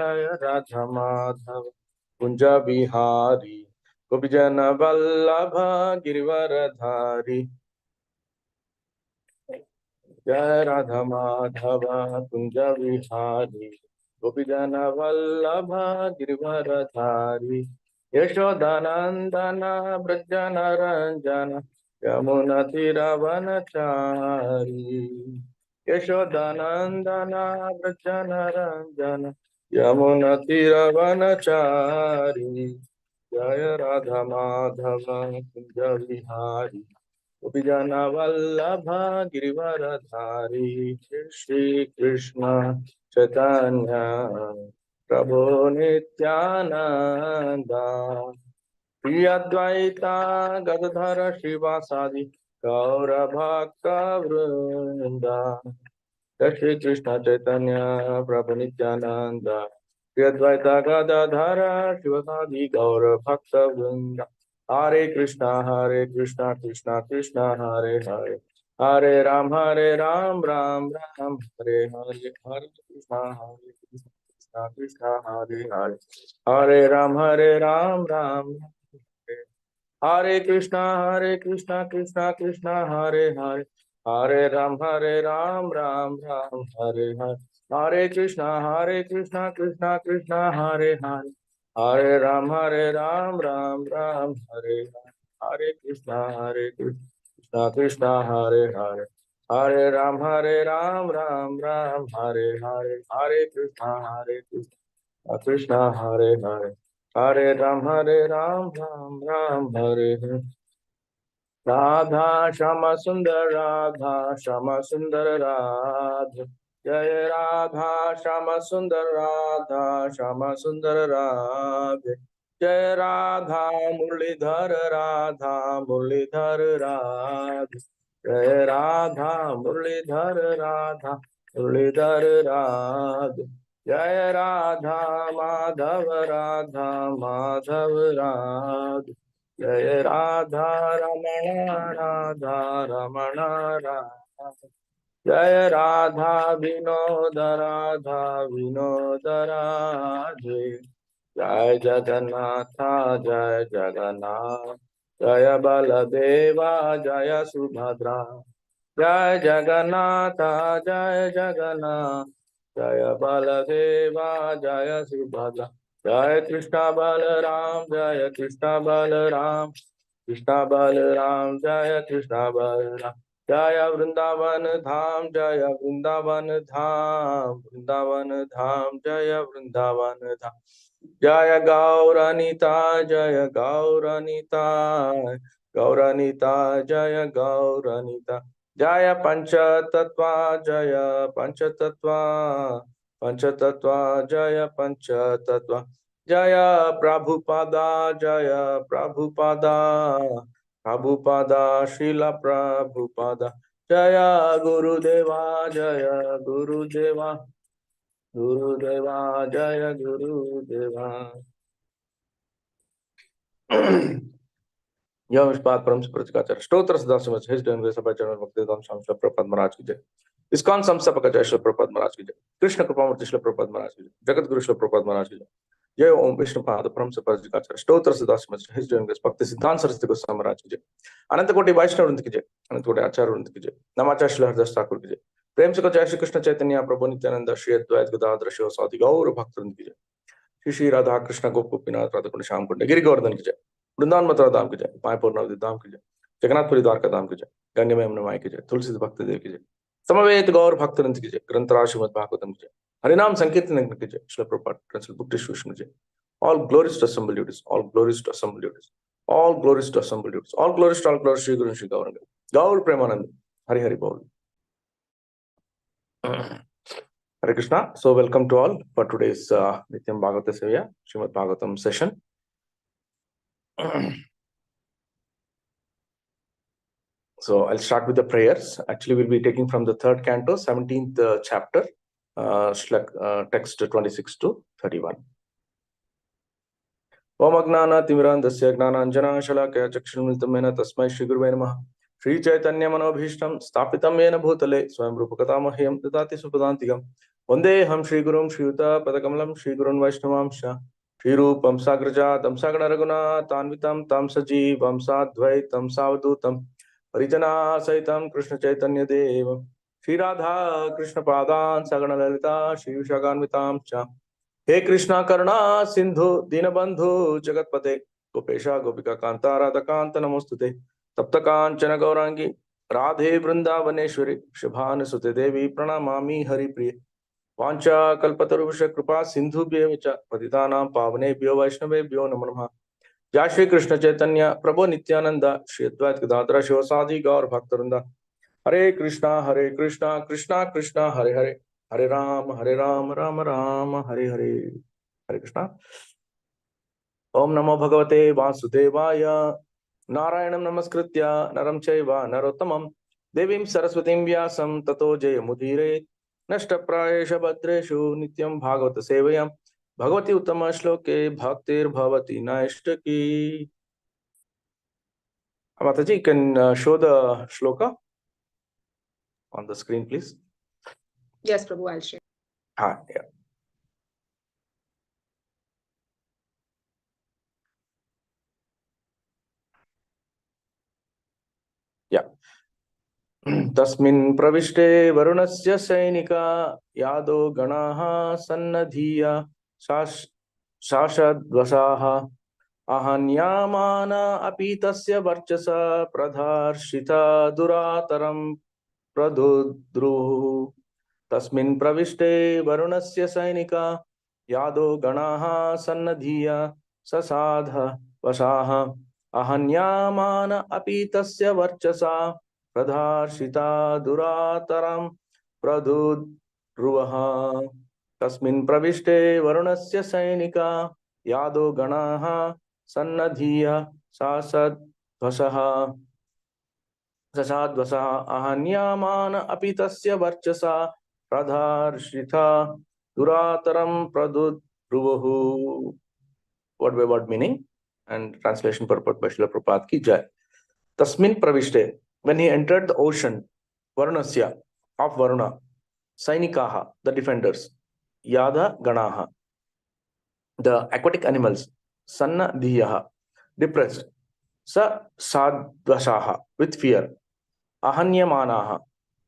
जय राधा माधव कुंज बिहारी गोपीजन वल्लभ गिरिवरधारी। जय राधा माधव कुंज बिहारी गोपीजन वल्लभ गिरिवरधारी। यशोदानंदन ब्रज रंजन यमुना तीरवनचारी। यशोदानंदन ब्रज रंजन यमुना तीरवनचारी। जय राधा माधव कुंज बिहारी गोपीजन वल्लभ गिरिवरधारी। श्री कृष्ण चैतन्य प्रभु नित्यानंद श्री अद्वैता गदाधर श्रीवासादि गौर भक्त वृंद। श्री कृष्ण चैतन्य प्रभु नित्यानंद श्री अद्वैता गदाधर श्रीवासादि गौर भक्त वृंद। हरे कृष्णा कृष्णा कृष्णा हरे हरे हरे राम राम राम हरे हरे। हरे कृष्णा कृष्णा कृष्णा हरे हरे हरे राम राम हरे कृष्णा कृष्णा कृष्णा हरे हरे हरे राम राम राम हरे हरे। हरे कृष्णा कृष्णा कृष्णा हरे हरे हरे राम राम राम हरे हरे। हरे कृष्णा कृष्णा हरे हरे हरे राम राम राम हरे हरे। हरे कृष्णा कृष्णा हरे हरे हरे राम राम राम हरे हरे। राधा श्यामा सुंदर राधा जय राधा श्यामा सुंदर राधा जय राधा मुरलीधर राधा जय राधा मुरलीधर राधा जय राधा माधव राधा जय राधा रमण राधा जय राधा विनोद राधे। जय जगन्नाथ जय बलदेवा जय सुभद्रा जय जगन्नाथ जय बलदेवा जय सुभद्रा जय कृष्ण बलराम जय कृष्ण बलराम जय कृष्ण बलराम जय वृंदावन धाम जय वृंदावन धाम जय वृंदावन धाम जय गौरनीता जय गौरनीता जय गौरनीता जय पंचतत्वा जय पंचतत्वा जय पंचतत्वा जय प्रभुपादा श्रील प्रभुपादा जय गुरुदेवा जय गुरुदेवा जय गुरुदेवा। यह विष्पाद परम सुप्रतिकाचार स्तोत्र सदा समझ हिज डन वे सभा चरण भक्ति धाम शाम श्री प्रपद महाराज की जय। इस्कॉन संस्थापक जय श्री प्रपद महाराज की जय। कृष्ण कृपामूर्ति श्री प्रपद महाराज की जय। जगत गुरु श्री प्रपद महाराज की जय। जय ओम विष्णुपाद परम सुप्रतिकाचार स्तोत्र सदा समझ हिज डन वे भक्ति सिद्धांत सरस्वती गोस्वामी महाराज की जय। अनंत कोटि वैष्णव वृंद की जय। अनंत कोटि आचार्य वृंद की जय। नमाचार्य श्री हरदास ठाकुर की जय। प्रेम से जय श्री कृष्ण चैतन्य प्रभु नित्यानंद श्री अद्वैत गदाधर शिवसादि गौर भक्त वृंद की जय। श्री श्री राधा कृष्ण गोप गोपीनाथ राधा कुंड श्याम कुंड गिरि गोवर्धन की जय। वृंदावन मथुरा धाम की जय। मायपुर नवदीप धाम की जय। जगन्नाथपुरी द्वारका धाम की जय। गंगे में यमुना माई की जय। तुलसी भक्त देव की जय। समवेत गौर भक्त वृंद की जय। ग्रंथराज श्रीमद् भागवतम की जय। हरिनाम संकीर्तन की जय। Srila Prabhupada translate book distribution की जय। All glories to assemble duties. All glories to assemble duties. All glories to assemble duties. All glories to all glories Shri Guru Shri Gauranga. Gaur Premanand. Hari Hari Bol. Hare Krishna. So welcome to all for today's Nityam Bhagavata Sevya Srimad Bhagavatam session. So I'll start with the prayers. Actually, we'll be taking from the 3rd canto, 17th chapter, text 26 to 31. ओम अज्ञानातिमिरान्धस्य ज्ञानाञ्जनशलाकया चक्षुरुन्मिलितं येन तस्मै श्रीगुरुवे नमः। श्रीचैतन्यमनोभीष्टं स्थापितं येन भूतले स्वयं रूपकथा मह्यं ददाति सुपदान्तिकम्। Vandeham Shri Gurum Shriuta Padakamalam Shri Gurun Vaishnavamsha Shri Rupam Sagrajatam Sagana Raguna Tanvitam Tam Sajivam Sadvaitam Savadutam Parijana Saitam Krishna Chaitanya Devam Shri Radha Krishna Padan Sagana Lalita Shri Vishaganvitam Cha He Krishna Karuna Sindhu Dinabandhu Jagatpate Gopesha Gopika Kanta Radha Kanta Namostute Taptakanchana Gaurangi Radhe Vrindavaneshwari Shubhana Sute Devi Pranamami Hari Priya Vancha Kalpataruvisha Kripa Sindhubhyev cha Patitanam Pavanebhyo Vaishnavebhyo Namo Namaha Jai Shri Krishna Chaitanya Prabhu Nityananda Shri Advaita Gadadhara Shivasadi Gaur Bhaktarvrinda Hare Krishna Krishna Krishna Hare Hare Hare Ram Ram Ram Hare Hare Hare Krishna Om Namo Bhagavate Vasudevaya Narayanam Namaskritya Naram Chaiva Narottamam Devim Saraswatim Vyasam Tato Jayamudire Nashtaprayesha Bhadreshu Nityam Bhagavata Sevayam Bhagavati Uttama Shloke Bhaktir Bhavati Naishtaki. Mataji, you can show the shloka on the screen, please. Yes, Prabhu, I'll share. Yeah. Yeah. Tasmin pravishte varunasya sainika yado ganaha sannadhiya shashadvasaha ahanyamana apitasya varchasa pradharshita durataram pradudruhu tasmin pravishte varunasya sainika yado ganaha sannadhiya sasadha vasaha ahanyamana apitasya varchasa pradharshita durataram pradudruvaha tasmin pravishte varunasya sainika yado ganaha sannadhiya sasadvasaha sasadvasaha ahanyamana apitasya varchasa pradharshita durataram pradudruvahu. Word by word meaning and translation purport by Srila Prabhupada ki jai. Tasmin pravishte, when he entered the ocean, Varunasya, of Varuna, Sainikaha, the defenders, Yada Ganaha, the aquatic animals, Sanna Dhiyaha, depressed, Sa Sadvasaha, with fear, Ahanyamanaha,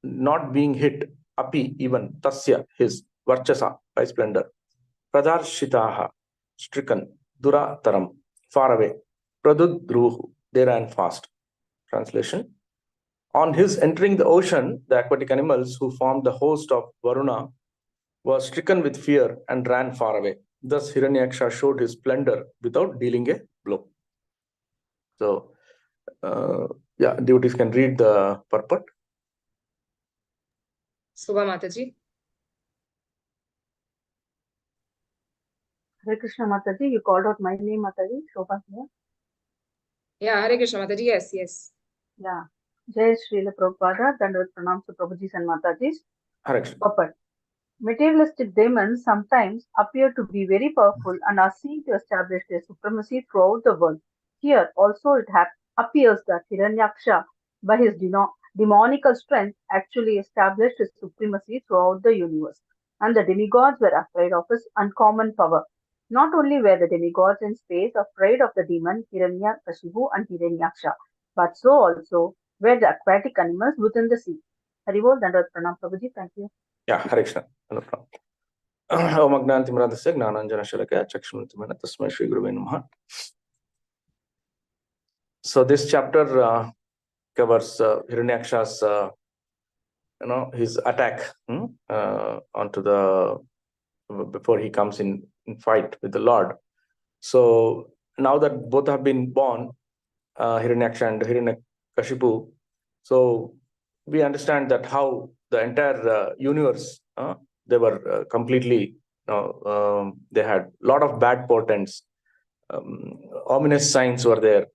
not being hit, Api, even, Tasya, his, Varchasa, by splendor, Pradarshitaha, stricken, Durataram, far away, Pradudruhu, they ran fast. Translation. On his entering the ocean, the aquatic animals who formed the host of Varuna were stricken with fear and ran far away. Thus, Hiranyaksha showed his splendor without dealing a blow. So, yeah, devotees can read the purport. Subha Mataji. Hare Krishna Mataji, you called out my name, Mataji. Shobha here. Yeah, Hare Krishna Mataji, yes. Yeah. Jai Srila Prabhupada, Dandavat Pranam to Prabhujis and Matajis. Hare Krishna. Purport. Materialistic demons sometimes appear to be very powerful and are seen to establish their supremacy throughout the world. Here also it appears that Hiranyaksha, by his demonical strength, actually established his supremacy throughout the universe, and the demigods were afraid of his uncommon power. Not only were the demigods in space afraid of the demon Hiranyakashipu and Hiranyaksha, but so also were the aquatic animals within the sea. Haribol Dandavat Pranam Prabhuji, thank you. Yeah, Hare Krishna. No problem. Om Agnantimradasya Gnananjana Shalakaya Chakshunatmana Tasmai Shri Guruve Namaha. So this chapter covers Hiranyaksha's, his attack onto the, before he comes in fight with the Lord. So now that both have been born, Hiranyaksha and Hiranyakashipu, so we understand that how the entire universe, they were completely, they had a lot of bad portents, ominous signs were there,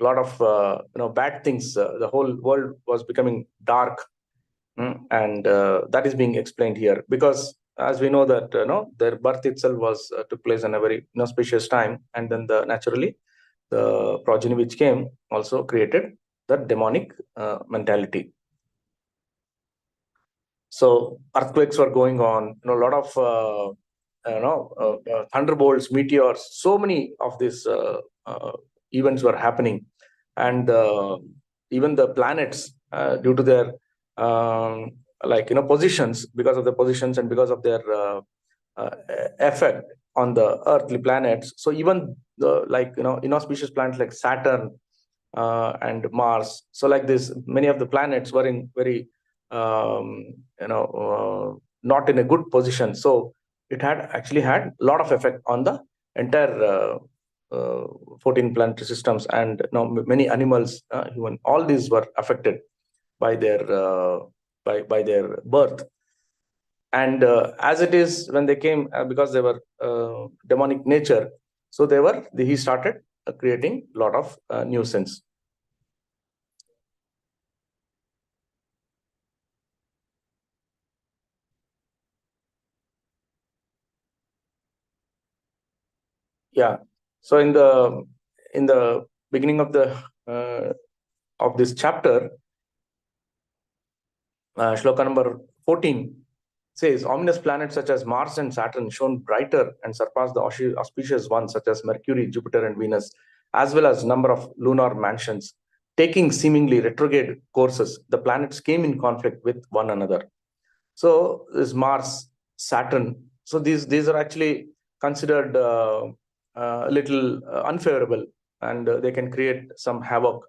a lot of bad things. The whole world was becoming dark, and that is being explained here, because as we know that their birth itself was took place in a very inauspicious time, and then naturally the progeny which came also created the demonic mentality. So earthquakes were going on, a lot of thunderbolts, meteors, so many of these events were happening, and even the planets, due to their positions, because of their positions and because of their uh, effect on the earthly planets. So even the inauspicious planets like Saturn and Mars. So like this, many of the planets were in very not in a good position. So it had actually had a lot of effect on the entire 14 planetary systems, and many animals, human, all these were affected by their by their birth. And as it is, when they came, because they were demonic nature, so he started creating a lot of nuisance. Yeah. So in the beginning of the of this chapter, shloka number 14 says, ominous planets such as Mars and Saturn shone brighter and surpassed the auspicious ones such as Mercury, Jupiter, and Venus, as well as number of lunar mansions. Taking seemingly retrograde courses, the planets came in conflict with one another. So this Mars, Saturn, so these are actually considered a little unfavorable, and they can create some havoc.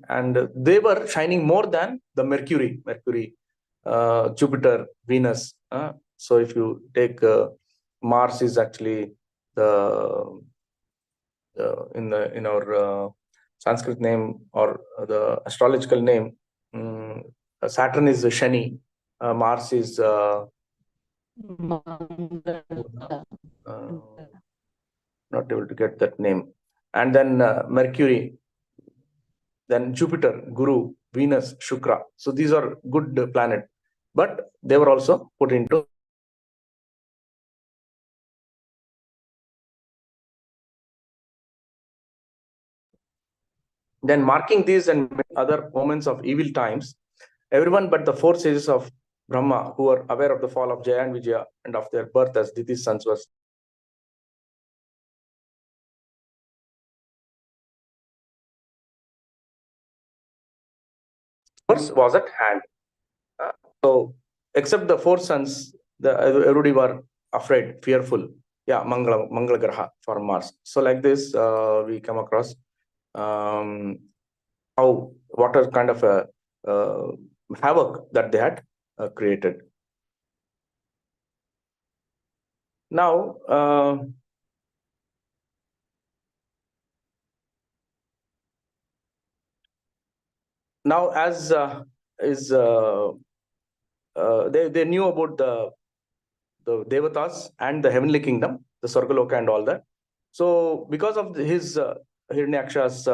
And they were shining more than the Mercury, Jupiter, Venus. So if you take Mars is actually the in our Sanskrit name, or the astrological name, Saturn is Shani, Mars is not able to get that name, and then Mercury, then Jupiter, Guru, Venus, Shukra. So these are good planets, but they were also put into. Then marking these and other moments of evil times, everyone but the four sages of Brahma, who were aware of the fall of Jaya and Vijaya and of their birth as Diti's sons, was at hand. So, except the four sons, everybody were afraid, fearful. Yeah, Mangala Graha for Mars. So, like this, we come across what are kind of a havoc that they had created. Now, as is they knew about the Devatas and the heavenly kingdom, the Sargaloka and all that. So because of his Hiranyaksha's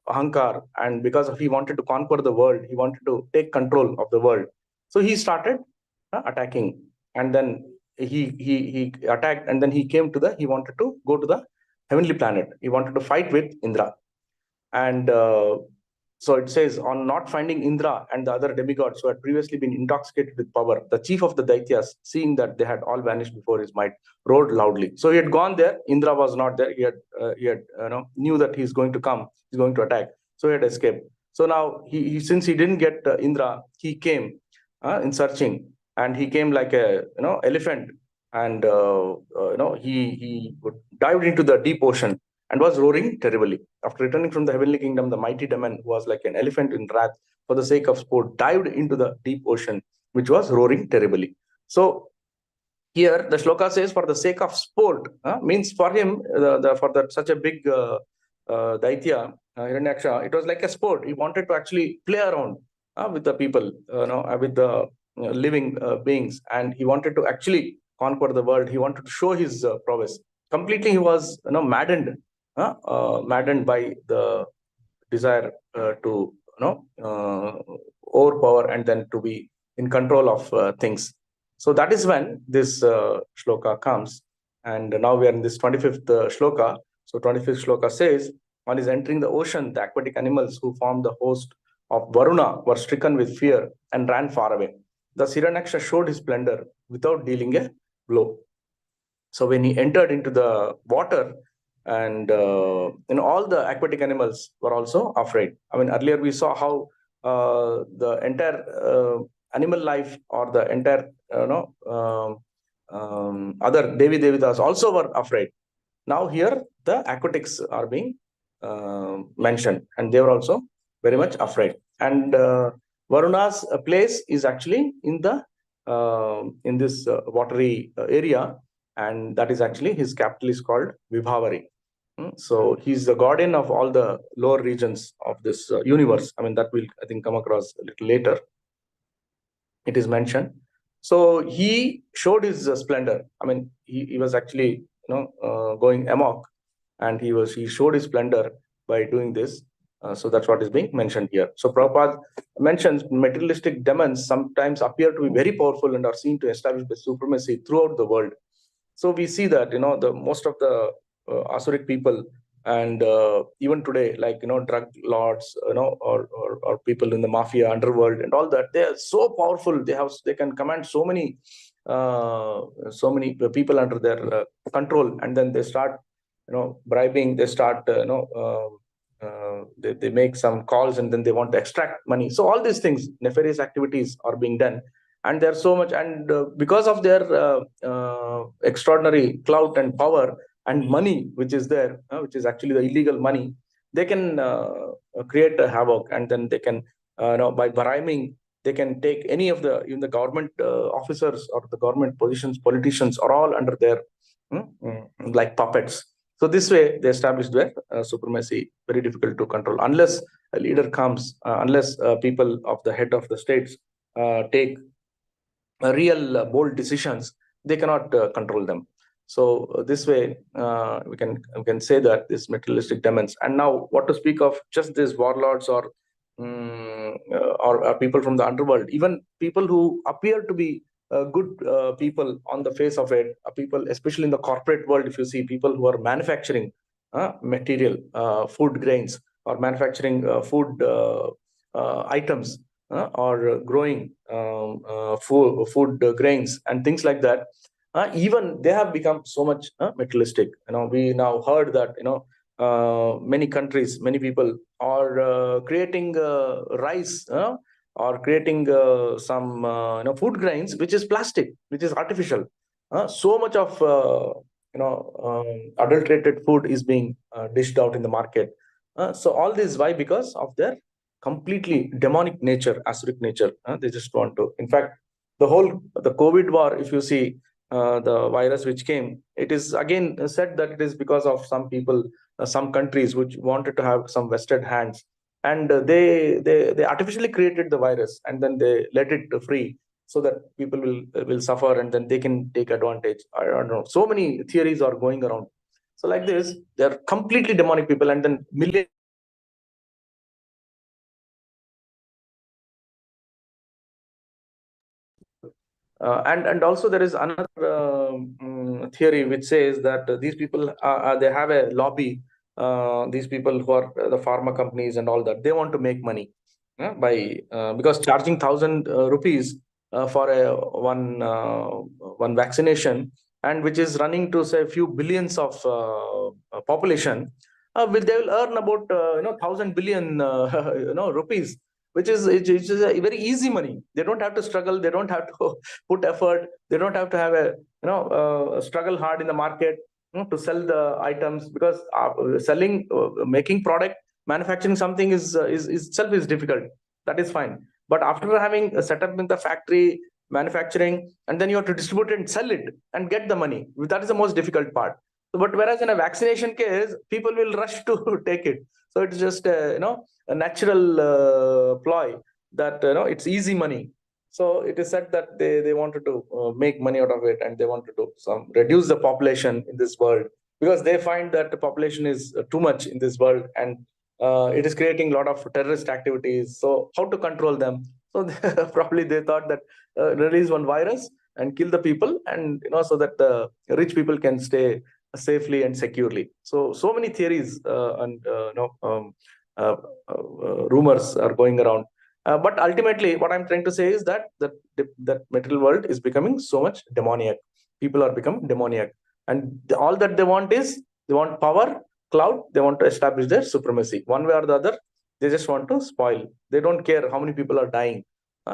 ahankar, and because of he wanted to conquer the world, he wanted to take control of the world. So he started attacking, and then he attacked, and then he wanted to go to the heavenly planet. He wanted to fight with Indra, and so it says, on not finding Indra and the other demigods who had previously been intoxicated with power, the chief of the Daityas, seeing that they had all vanished before his might, roared loudly. So he had gone there. Indra was not there. He had knew that he's going to come. He's going to attack. So he had escaped. So now since he didn't get Indra, he came in searching, and he came like a elephant, and he dived into the deep ocean and was roaring terribly. After returning from the heavenly kingdom, the mighty demon, who was like an elephant in wrath for the sake of sport, dived into the deep ocean, which was roaring terribly. So here the shloka says, for the sake of sport, means for him, such a big Daitya, Hiranyaksha, it was like a sport. He wanted to actually play around with the people, with the living beings, and he wanted to actually conquer the world. He wanted to show his prowess. Completely, he was maddened by the desire to overpower and then to be in control of things. So that is when this shloka comes, and now we are in this 25th shloka. So 25th shloka says, one is entering the ocean, the aquatic animals who form the host of Varuna were stricken with fear and ran far away. Thus Hiranyaksha showed his splendor without dealing a blow. So when he entered into the water, and all the aquatic animals were also afraid. I mean, earlier we saw how the entire animal life, or the entire other Devi Devitas also were afraid. Now here the aquatics are being mentioned, and they were also very much afraid. And Varuna's place is actually in the in this watery area, and that is actually his capital is called Vibhavari. So he's the guardian of all the lower regions of this universe. I mean, that will, I think, come across a little later. It is mentioned. So he showed his splendor. I mean, he was actually going amok, and he showed his splendor by doing this. So that's what is being mentioned here. So Prabhupada mentions materialistic demons sometimes appear to be very powerful and are seen to establish the supremacy throughout the world. So we see that the most of the asuric people, and even today, like drug lords, or people in the mafia underworld and all that, they are so powerful. They can command so many people under their control, and then they start bribing. They start they make some calls, and then they want to extract money. So all these things, nefarious activities are being done, and there's so much. And because of their extraordinary clout and power and money which is there, which is actually the illegal money, they can create a havoc, and then they can by bribing, they can take any of the, even the government officers or the government positions, politicians are all under their like puppets. So this way they established their supremacy. Very difficult to control unless a leader comes, unless people of the head of the states take real bold decisions. They cannot control them. So this way we can say that this materialistic demons. And now, what to speak of just these warlords, or people from the underworld, even people who appear to be good people on the face of it, people, especially in the corporate world. If you see people who are manufacturing material, food grains, or manufacturing food items, or growing food grains and things like that, even they have become so much materialistic. We now heard that many countries, many people are creating rice, or creating some food grains which is plastic, which is artificial. So much of adulterated food is being dished out in the market. So all this, why? Because of their completely demonic nature, asuric nature. They just want to. In fact, the COVID war, if you see, the virus which came, it is again said that it is because of some people, some countries which wanted to have some vested hands, and they artificially created the virus, and then they let it free so that people will suffer, and then they can take advantage. I don't know. So many theories are going around. So like this, they are completely demonic people, and then millions. And also there is another theory which says that these people they have a lobby. These people who are the pharma companies and all that, they want to make money by because charging 1,000 rupees for one vaccination, and which is running to say a few billions of population, they will earn about 1,000 billion rupees, which is a very easy money. They don't have to struggle. They don't have to put effort. They don't have to have a struggle hard in the market to sell the items, because selling, making product, manufacturing something is itself is difficult. That is fine. But after having set up in the factory, manufacturing, and then you have to distribute it and sell it and get the money, that is the most difficult part. But whereas in a vaccination case, people will rush to take it. So it's just a natural ploy that it's easy money. So it is said that they wanted to make money out of it, and they wanted to reduce the population in this world, because they find that the population is too much in this world, and it is creating a lot of terrorist activities. So how to control them? So probably they thought that release one virus and kill the people, and so that the rich people can stay safely and securely. So many theories rumors are going around. But ultimately, what I'm trying to say is that that material world is becoming so much demoniac. People are becoming demoniac, and all that they want is they want power, clout. They want to establish their supremacy one way or the other. They just want to spoil. They don't care how many people are dying.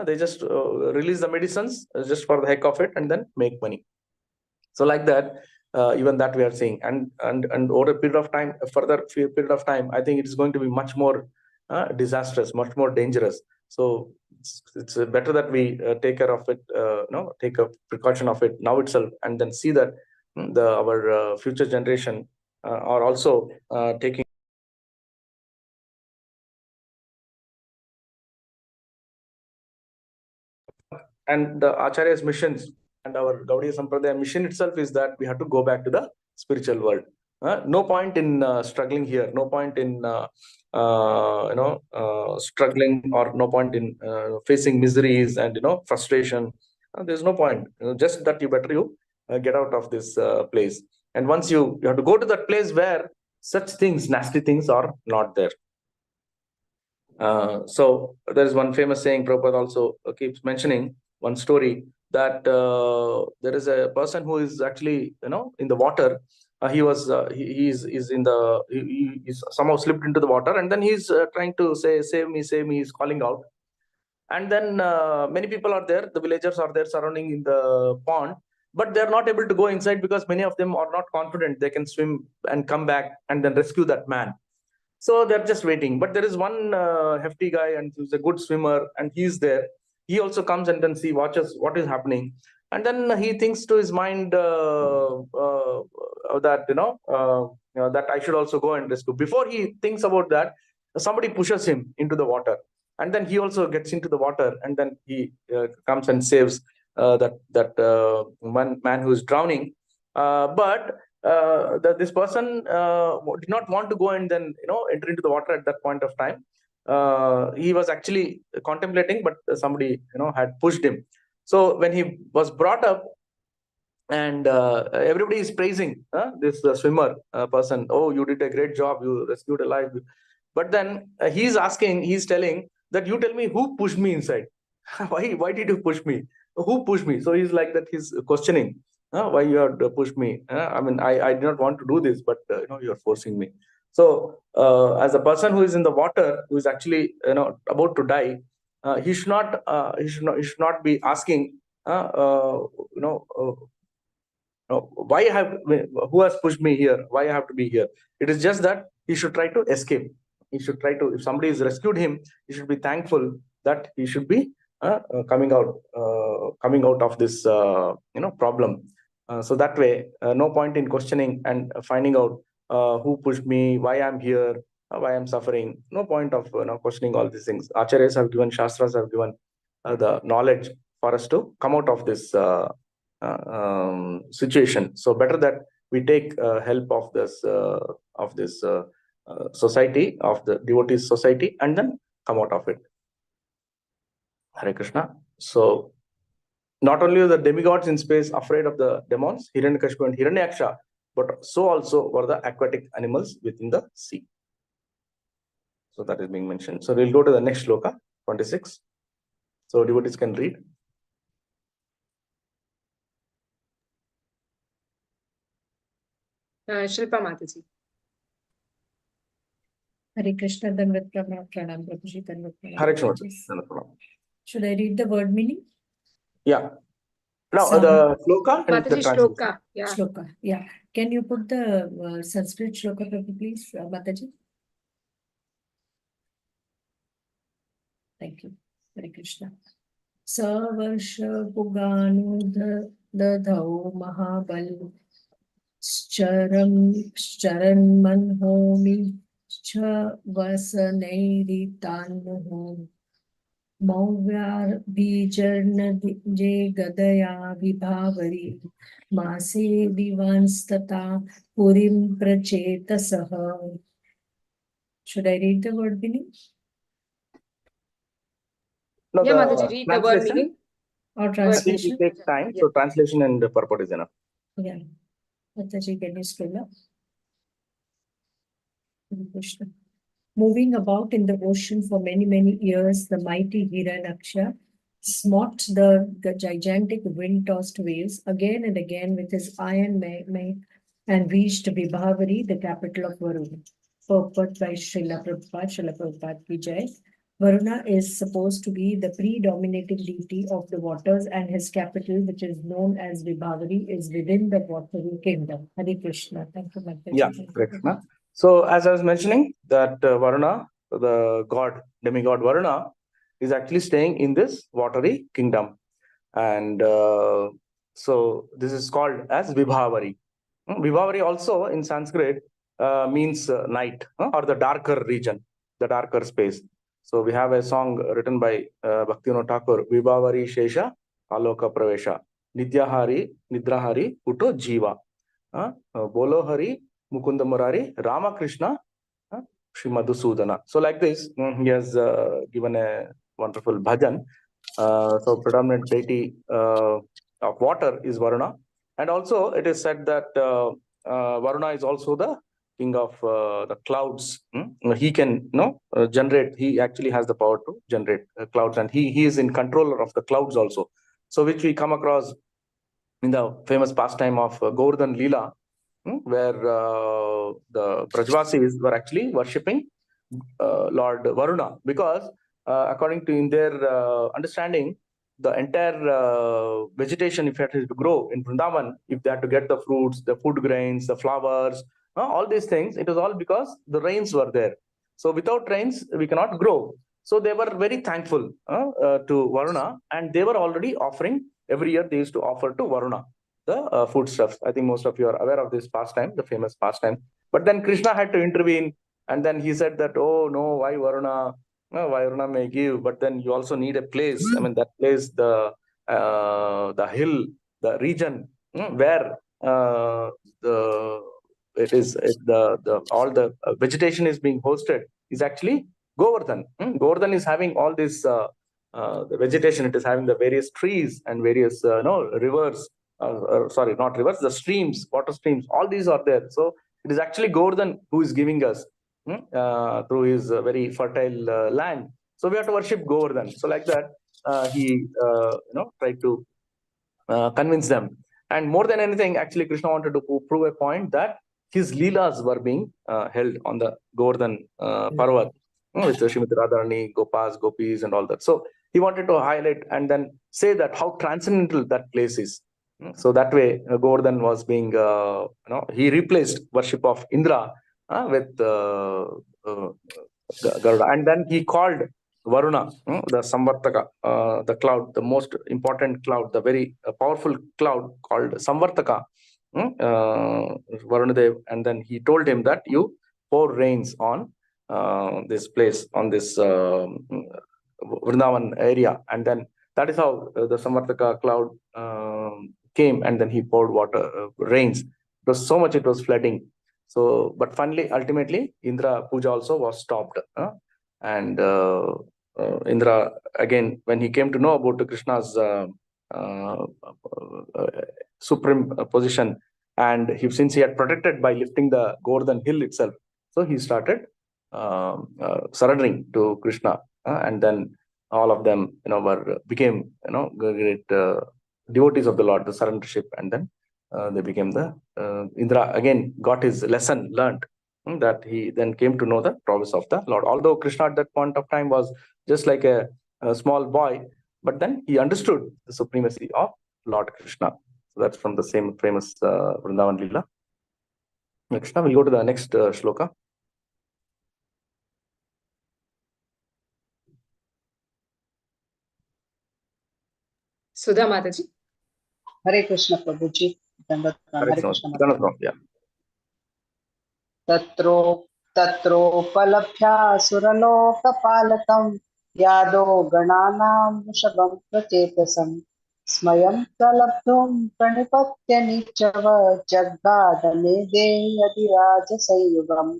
They just release the medicines just for the heck of it and then make money. So like that, even that we are seeing, and over a period of time, further period of time, I think it is going to be much more disastrous, much more dangerous. So it's better that we take care of it, take a precaution of it now itself, and then see that our future generation are also taking. And the Acharya's missions and our Gaudiya Sampradaya mission itself is that we have to go back to the spiritual world. No point in struggling here. No point in struggling, or no point in facing miseries and frustration. There's no point. Just that you get out of this place. And once you have to go to that place where such things, nasty things, are not there. So there is one famous saying. Prabhupada also keeps mentioning one story that there is a person who is actually in the water. He's somehow slipped into the water, and then he's trying to say, save me, save me. He's calling out, and then many people are there. The villagers are there surrounding in the pond, but they're not able to go inside because many of them are not confident they can swim and come back and then rescue that man. So they're just waiting. But there is one hefty guy, and he's a good swimmer, and he's there. He also comes and then watches what is happening, and then he thinks to his mind that that I should also go and rescue. Before he thinks about that, somebody pushes him into the water, and then he also gets into the water, and then he comes and saves that one man who is drowning. But this person did not want to go and then enter into the water at that point of time. He was actually contemplating, but somebody had pushed him. So when he was brought up, and everybody is praising this swimmer person. Oh, you did a great job, you rescued a life. But then he's telling that, you tell me who pushed me inside. Why did you push me? Who pushed me? So he's like that, he's questioning why you have pushed me. I mean, I did not want to do this, but you're forcing me. So as a person who is in the water, who is actually about to die, he should not be asking who has pushed me here, why I have to be here. It is just that he should try to escape. He should try to, if somebody has rescued him, he should be thankful that he should be coming out of this problem. So that way, no point in questioning and finding out who pushed me, why I'm here, why I'm suffering. No point of questioning all these things. Acharyas have given, Shastras have given the knowledge for us to come out of this situation. So better that we take help of this society, of the devotees society, and then come out of it. Hare Krishna. So not only are the demigods in space afraid of the demons, Hiranyakashipu and Hiranyaksha, but so also were the aquatic animals within the sea. So that is being mentioned. So we'll go to the next shloka, 26. So devotees can read. Shilpa Mataji. Hare Krishna, Dandavat Pranam, Prabhuji, Dandavat Pranam. Hare Krishna. Should I read the word meaning? Yeah. Now Some- the shloka and the Mataji, translation. shloka. Yeah. Shloka. Yeah. Can you put the Sanskrit shloka, Prabhu, please, Mataji? Thank you. Hare Krishna. Savarsha Puganu Dadhau Mahabal Charan Manhomi Cha Vasanairitanu Mauvyar Bijarna Je Gadaya Vibhavari Mase Divanstata Purim Prachetasaha. Should I read the word meaning? No, Yeah, the Mataji, read the word translation, meaning. Or I think translation? it takes time. So translation and the purport is enough. Yeah. Mataji, can you scroll up? Hare Krishna. moving about in the ocean for many, many years, the mighty Hiranyaksha smote the gigantic wind-tossed waves again and again with his iron might and reached Vibhavari, the capital of Varuna. Purport by Srila Prabhupada Ki Jai. Varuna is supposed to be the predominating deity of the waters, and his capital, which is known as Vibhavari, is within the watery kingdom. Hare Krishna. Thank you, Mataji. Yeah, Hare Krishna. So as I was mentioning, that Varuna, the god, demigod Varuna, is actually staying in this watery kingdom. And so this is called as Vibhavari. Vibhavari also in Sanskrit means night or the darker region, the darker space. So we have a song written by Bhaktivinoda Thakur, Vibhavari Shesha Aloka Pravesha, Nidyahari, Nidrahari, Puto Jiva. Bolo Hari, Mukunda Murari, Ramakrishna, Shri Madhusudana. So like this, he has given a wonderful bhajan. So predominant deity of water is Varuna. And also it is said that Varuna is also the king of the clouds. He can generate, he actually has the power to generate clouds, and he is in control of the clouds also. So which we come across in the famous pastime of Govardhan Leela, where the Brajvasis were actually worshipping Lord Varuna, because according to in their understanding, the entire vegetation, if it has to grow in Vrindavan, if they had to get the fruits, the food grains, the flowers, all these things, it is all because the rains were there. So without rains, we cannot grow. So they were very thankful to Varuna, and they were already offering, every year they used to offer to Varuna the foodstuffs. I think most of you are aware of this pastime, the famous pastime. But then Krishna had to intervene, and then he said that, oh no, why Varuna? No, why Varuna may give, but then you also need a place. I mean, that place, the hill, the region where all the vegetation is being hosted is actually Govardhan. Govardhan is having all this the vegetation. It is having the various trees and various rivers. Sorry, not rivers, the streams, water streams. All these are there. So it is actually Govardhan who is giving us through his very fertile land. So we have to worship Govardhan. So like that, he tried to convince them. And more than anything, actually, Krishna wanted to prove a point that his leelas were being held on the Govardhan Parvat, with Srimati Radharani, Gopas, Gopis, and all that. So he wanted to highlight and then say that how transcendental that place is. So that way, Govardhan was being, he replaced worship of Indra with Garuda. And then he called Varuna, the Samvartaka, the cloud, the most important cloud, the very powerful cloud called Samvartaka, Varunadev. And then he told him that you pour rains on this place, on this Vrindavan area. And then that is how the Samvartaka cloud came, and then he poured water, rains. It was so much, it was flooding. So, but finally, ultimately, Indra Puja also was stopped. And Indra, again, when he came to know about Krishna's supreme position, and since he had protected by lifting the Govardhan hill itself, so he started surrendering to Krishna, and then all of them, became, great devotees of the Lord, the surrendership, and then they became the Indra again got his lesson learned, that he then came to know the prowess of the Lord. Although Krishna at that point of time was just like a small boy, but then he understood the supremacy of Lord Krishna. So that's from the same famous Vrindavan Leela. Krishna, we'll go to the next shloka. Sudha Mataji. Hare Krishna Prabhuji. Hare Krishna Mataji. Yeah. तत्रोपलभ्यासुरलोकपालकं यादो गणानां वृषभं प्रचेतसं स्मयं प्रलब्धुं प्रणिपत्य निचव जग्गादमे देयधिराजसंयुगम्.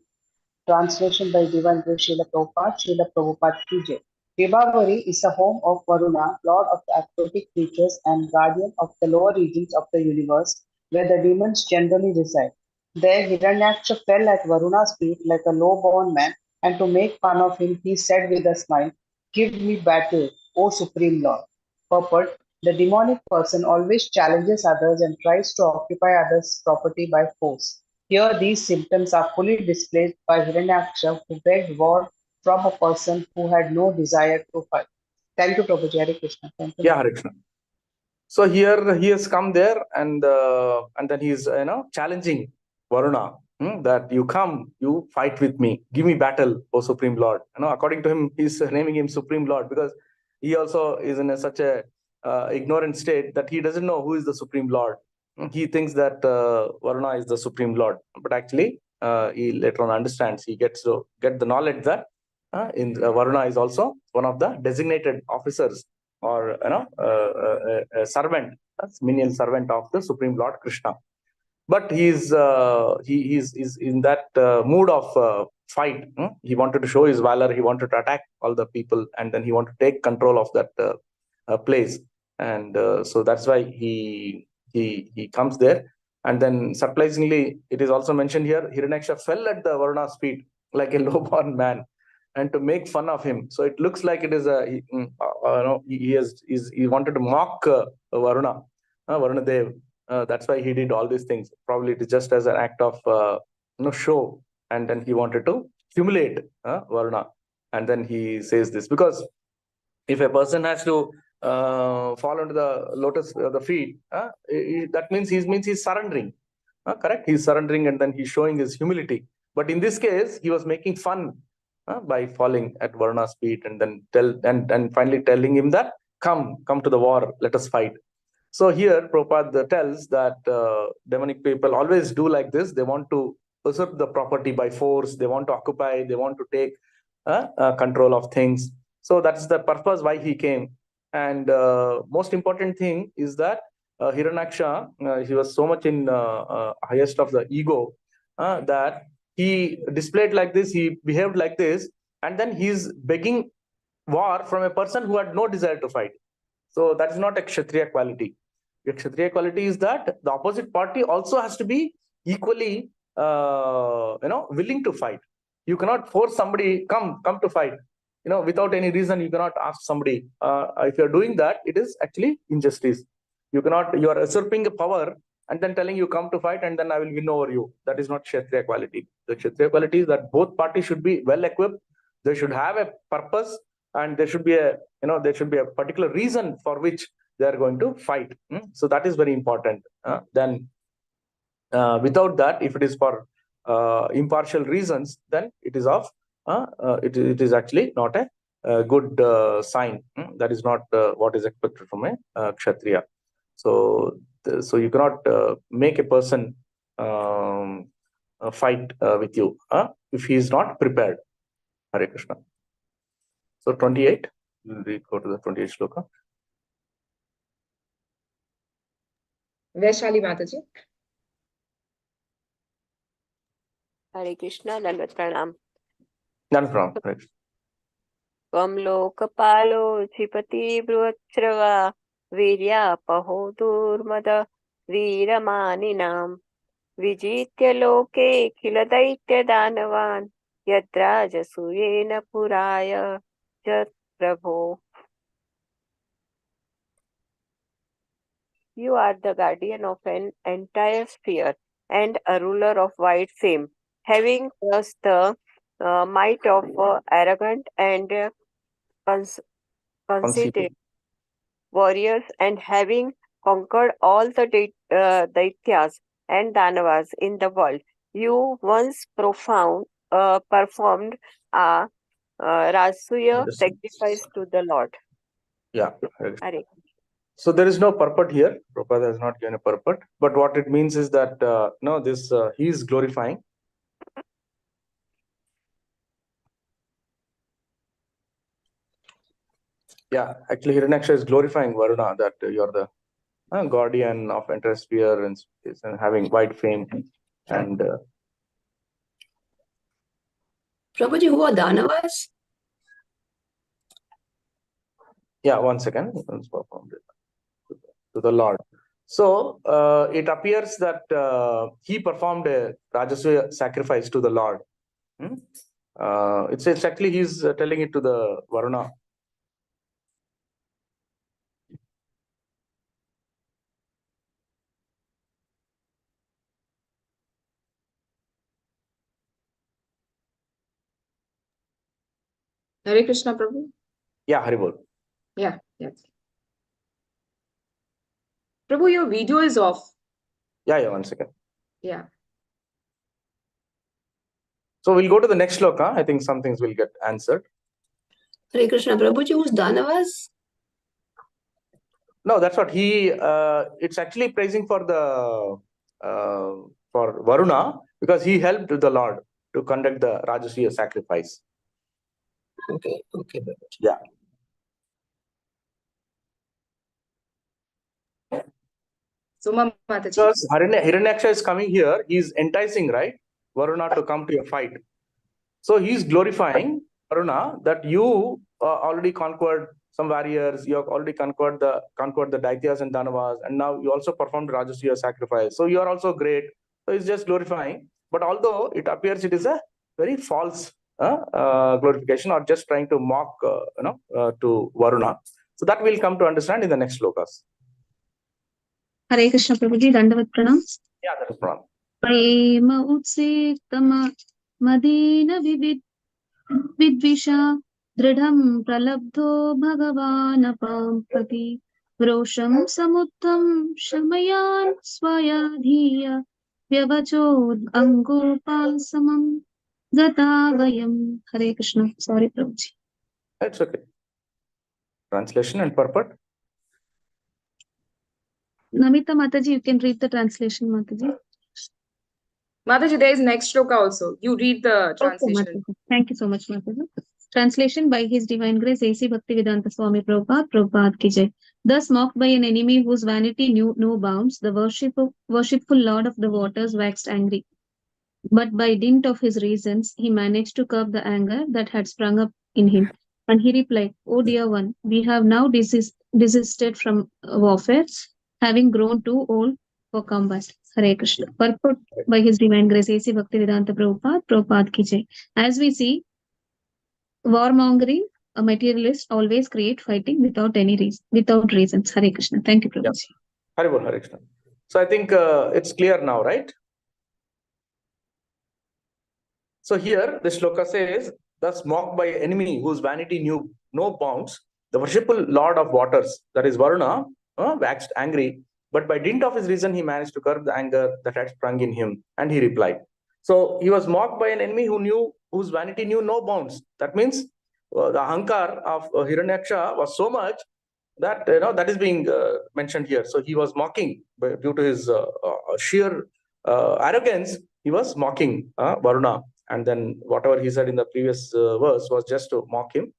Translation by Divine Grace Srila Prabhupada, Srila Prabhupada Ki Jai. Vibhavari is the home of Varuna, lord of the aquatic creatures and guardian of the lower regions of the universe, where the demons generally reside. There, Hiranyaksha fell at Varuna's feet like a low-born man and to make fun of him, he said with a smile, "Give me battle, O Supreme Lord." Purport: the demonic person always challenges others and tries to occupy others' property by force. Here, these symptoms are fully displayed by Hiranyaksha, who begged war from a person who had no desire to fight. Thank you, Prabhuji. Hare Krishna. Thank you. Yeah, Hare Krishna. So here he has come there, and then he's challenging Varuna, that you come, you fight with me, give me battle, O Supreme Lord. According to him, he's naming him Supreme Lord because he also is in such a ignorant state that he doesn't know who is the Supreme Lord. He thinks that Varuna is the Supreme Lord, but actually he later on understands. He gets to get the knowledge that Varuna is also one of the designated officers, or a servant, a menial servant of the Supreme Lord Krishna. But he's in that mood of fight. He wanted to show his valor. He wanted to attack all the people, and then he wanted to take control of that place. And so that's why he comes there. And then surprisingly, it is also mentioned here, Hiranyaksha fell at the Varuna's feet like a low-born man, and to make fun of him. So it looks like it is he wanted to mock Varuna Dev. That's why he did all these things. Probably it is just as an act of show, and then he wanted to humiliate Varuna. And then he says this because if a person has to fall into the lotus, the feet, that means he's surrendering. Correct? He's surrendering, and then he's showing his humility. But in this case, he was making fun by falling at Varuna's feet, and then finally telling him that come to the war, let us fight. So here Prabhupada tells that demonic people always do like this. They want to usurp the property by force. They want to occupy. They want to take control of things. So that's the purpose why he came. And most important thing is that Hiranyaksha, he was so much in highest of the ego that he displayed like this, he behaved like this, and then he's begging war from a person who had no desire to fight. So that is not a Kshatriya quality. A Kshatriya quality is that the opposite party also has to be equally willing to fight. You cannot force somebody, come to fight. Without any reason, you cannot ask somebody. If you're doing that, it is actually injustice. You are usurping a power and then telling you come to fight and then I will win over you. That is not Kshatriya quality. The Kshatriya quality is that both parties should be well equipped. They should have a purpose, and there should be a particular reason for which they are going to fight. So that is very important. Then without that, if it is for impartial reasons, then it is it is actually not a good sign. That is not what is expected from a Kshatriya. So you cannot make a person fight with you if he is not prepared. Hare Krishna. So 28, we'll go to the 28 shloka. Vaishali Mataji. Hare Krishna, Dandavat Pranam. None from. Tvam lokapalo chipati bruachrava virya pahodurmada viramaninam vijitya loke khiladaitya danavan yatra jasuyena puraya jat prabho. You are the guardian of an entire sphere and a ruler of wide fame, having crushed the might of arrogant and conceited warriors, and having conquered all the Daityas and Danavas in the world. You once performed a Rasuya sacrifice to the Lord. Yeah. Hare. So there is no purport here. Prabhupada has not given a purport. But what it means is that he is glorifying. Yeah, actually Hiranyaksha is glorifying Varuna, that you are the guardian of entire sphere and having wide fame. And Prabhuji, who are Danavas? yeah, one second. To the Lord. So it appears that he performed a Rajasuya sacrifice to the Lord. It's actually he's telling it to the Varuna. Hare Krishna, Prabhu. Yeah, Haribol. Yeah, yes. Prabhu, your video is off. Yeah, 1 second. Yeah. So we'll go to the next shloka. I think some things will get answered. Hare Krishna, Prabhuji, who's Danavas? No, that's what he. It's actually praising for the for Varuna because he helped the Lord to conduct the Rajasuya sacrifice. Okay, Prabhuji. Yeah. Suma Mataji. Because Hiranyaksha is coming here, he's enticing, right, Varuna to come to a fight. So he's glorifying Varuna that you already conquered some warriors, you have already conquered the Daityas and Danavas, and now you also performed Rajasuya sacrifice. So you are also great. So he's just glorifying. But although it appears it is a very false glorification or just trying to mock, to Varuna. So that we'll come to understand in the next slokas. Hare Krishna Prabhuji, Dandavat Pranam. Yeah, that is wrong. Prema utsektama madina vidvisha dridham pralabdho bhagavanapam rosham samuttam shamayan swayadhiya vyavachod angopasamam gatavayam. Hare Krishna. Sorry, Prabhuji. That's okay. Translation and purport. Namita Mataji, you can read the translation, Mataji. Mataji, there is next shloka also. You read the translation. Okay, Mataji. Thank you so much, Mataji. Translation by His Divine Grace, A.C. Bhaktivedanta Swami Prabhupada ki jai. Thus mocked by an enemy whose vanity knew no bounds, the worshipful Lord of the waters waxed angry. But by dint of his reasons, he managed to curb the anger that had sprung up in him. And he replied, "O dear one, we have now desisted from warfare, having grown too old for combat." Hare Krishna. Purport by His Divine Grace, A.C. Bhaktivedanta Prabhupada ki jai. As we see, warmongering, a materialist, always create fighting without any reason, without reasons. Hare Krishna. Thank you, Prabhuji. Yeah. Hare Krishna. So I think it's clear now, right? So here the shloka says, thus mocked by an enemy whose vanity knew no bounds, the worshipful Lord of waters, that is Varuna, waxed angry, but by dint of his reason he managed to curb the anger that had sprung in him, and he replied. So he was mocked by an enemy whose vanity knew no bounds. That means the ahankar of Hiranyaksha was so much that that is being mentioned here. So he was mocking due to his sheer arrogance. He was mocking Varuna, and then whatever he said in the previous verse was just to mock him.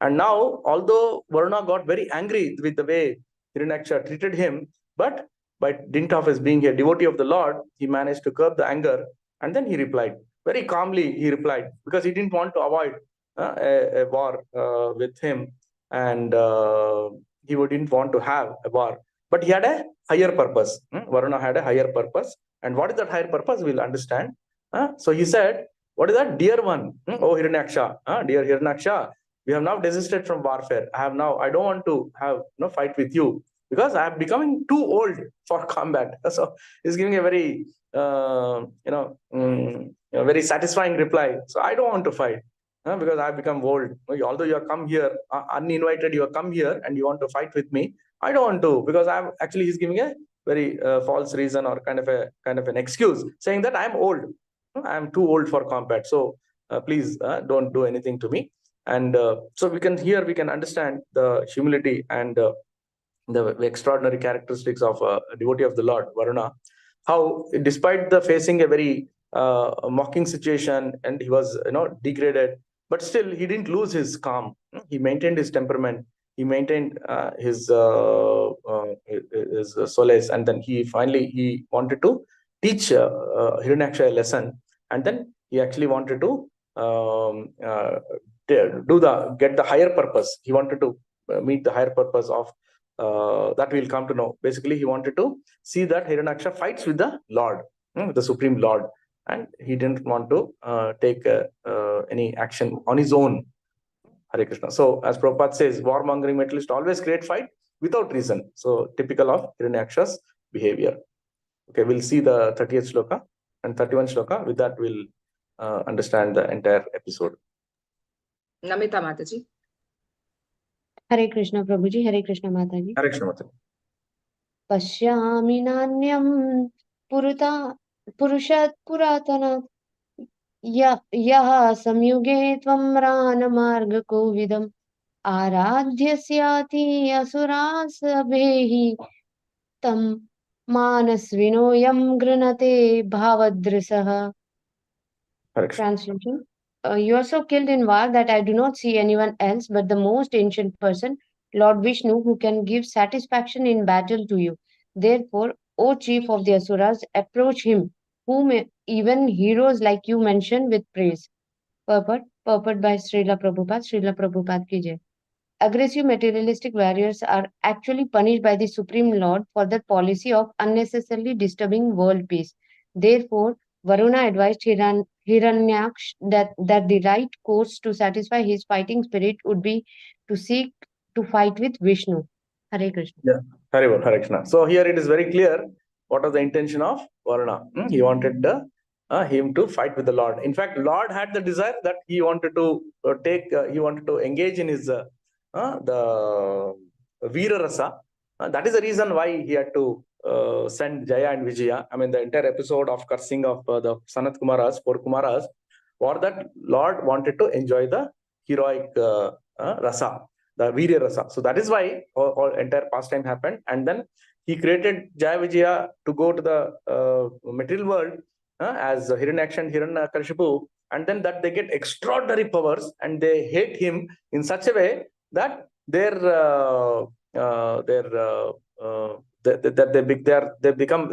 And now, although Varuna got very angry with the way Hiranyaksha treated him, but by dint of his being a devotee of the Lord, he managed to curb the anger, and then he replied very calmly. He replied because he didn't want to avoid a war with him, and he didn't want to have a war, but he had a higher purpose. Varuna had a higher purpose, and what is that higher purpose? We'll understand. So he said, "What is that, dear one? Oh Hiranyaksha, dear Hiranyaksha, we have now desisted from warfare. I don't want to have fight with you because I am becoming too old for combat." So he's giving a very very satisfying reply. So I don't want to fight because I've become old. Although you have come here uninvited, you have come here and you want to fight with me. I don't want to, because he's giving a very false reason or kind of an excuse, saying that I'm old. I'm too old for combat. So please don't do anything to me. And so we can understand the humility and the extraordinary characteristics of a devotee of the Lord, Varuna. How, despite the facing a very mocking situation, and he was degraded, but still he didn't lose his calm. He maintained his temperament. He maintained his solace, and then he wanted to teach Hiranyaksha a lesson, and then he actually wanted to get the higher purpose. He wanted to meet the higher purpose of that we'll come to know. Basically, he wanted to see that Hiranyaksha fights with the Lord, the Supreme Lord. and he didn't want to take any action on his own. Hare Krishna. So as Prabhupada says, warmongering materialist always create fight without reason. So typical of Hiranyaksha's behavior. Okay, we'll see the 30th shloka and 31st shloka. With that, we'll understand the entire episode. Namita Mataji. Hare Krishna Prabhuji, Hare Krishna Mataji. Hare Krishna Mataji. Pashyami nanyam purushat puratana yaha samyuge tvam rana marga kovidam आराध्य स्याति असुरासभेहि तं मानस्विनोऽयं गृणते भावदृशः. Translation. You are so killed in war that I do not see anyone else but the most ancient person, Lord Vishnu, who can give satisfaction in battle to you. Therefore, O chief of the Asuras, approach him, whom even heroes like you mention with praise. Purport by Srila Prabhupada ki jai. Aggressive materialistic warriors are actually punished by the Supreme Lord for their policy of unnecessarily disturbing world peace. Therefore, Varuna advised Hiranyaksh that the right course to satisfy his fighting spirit would be to seek to fight with Vishnu. Hare Krishna. Yeah, Hare Krishna. So here it is very clear what was the intention of Varuna. He wanted him to fight with the Lord. In fact, Lord had the desire that he wanted to engage in his the Veera Rasa. That is the reason why he had to send Jaya and Vijaya. I mean, the entire episode of cursing of the Sanat Kumaras, 4 Kumaras, for that Lord wanted to enjoy the heroic Rasa, the Veera Rasa. So that is why all entire pastime happened. And then he created Jaya Vijaya to go to the material world as Hiranyaksha and Hiranyakashipu, and then that they get extraordinary powers and they hate him in such a way that they become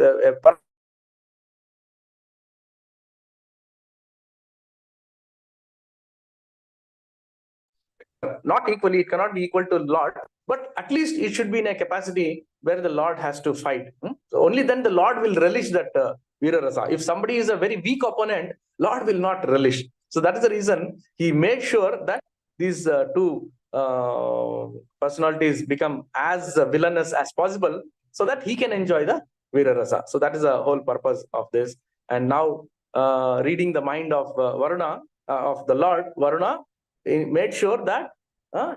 not equally, it cannot be equal to Lord, but at least it should be in a capacity where the Lord has to fight. So only then the Lord will relish that Veera Rasa. If somebody is a very weak opponent, Lord will not relish. So that is the reason he made sure that these two personalities become as villainous as possible so that he can enjoy the Veera Rasa. So that is the whole purpose of this. And now reading the mind of Varuna, of the Lord, Varuna, he made sure that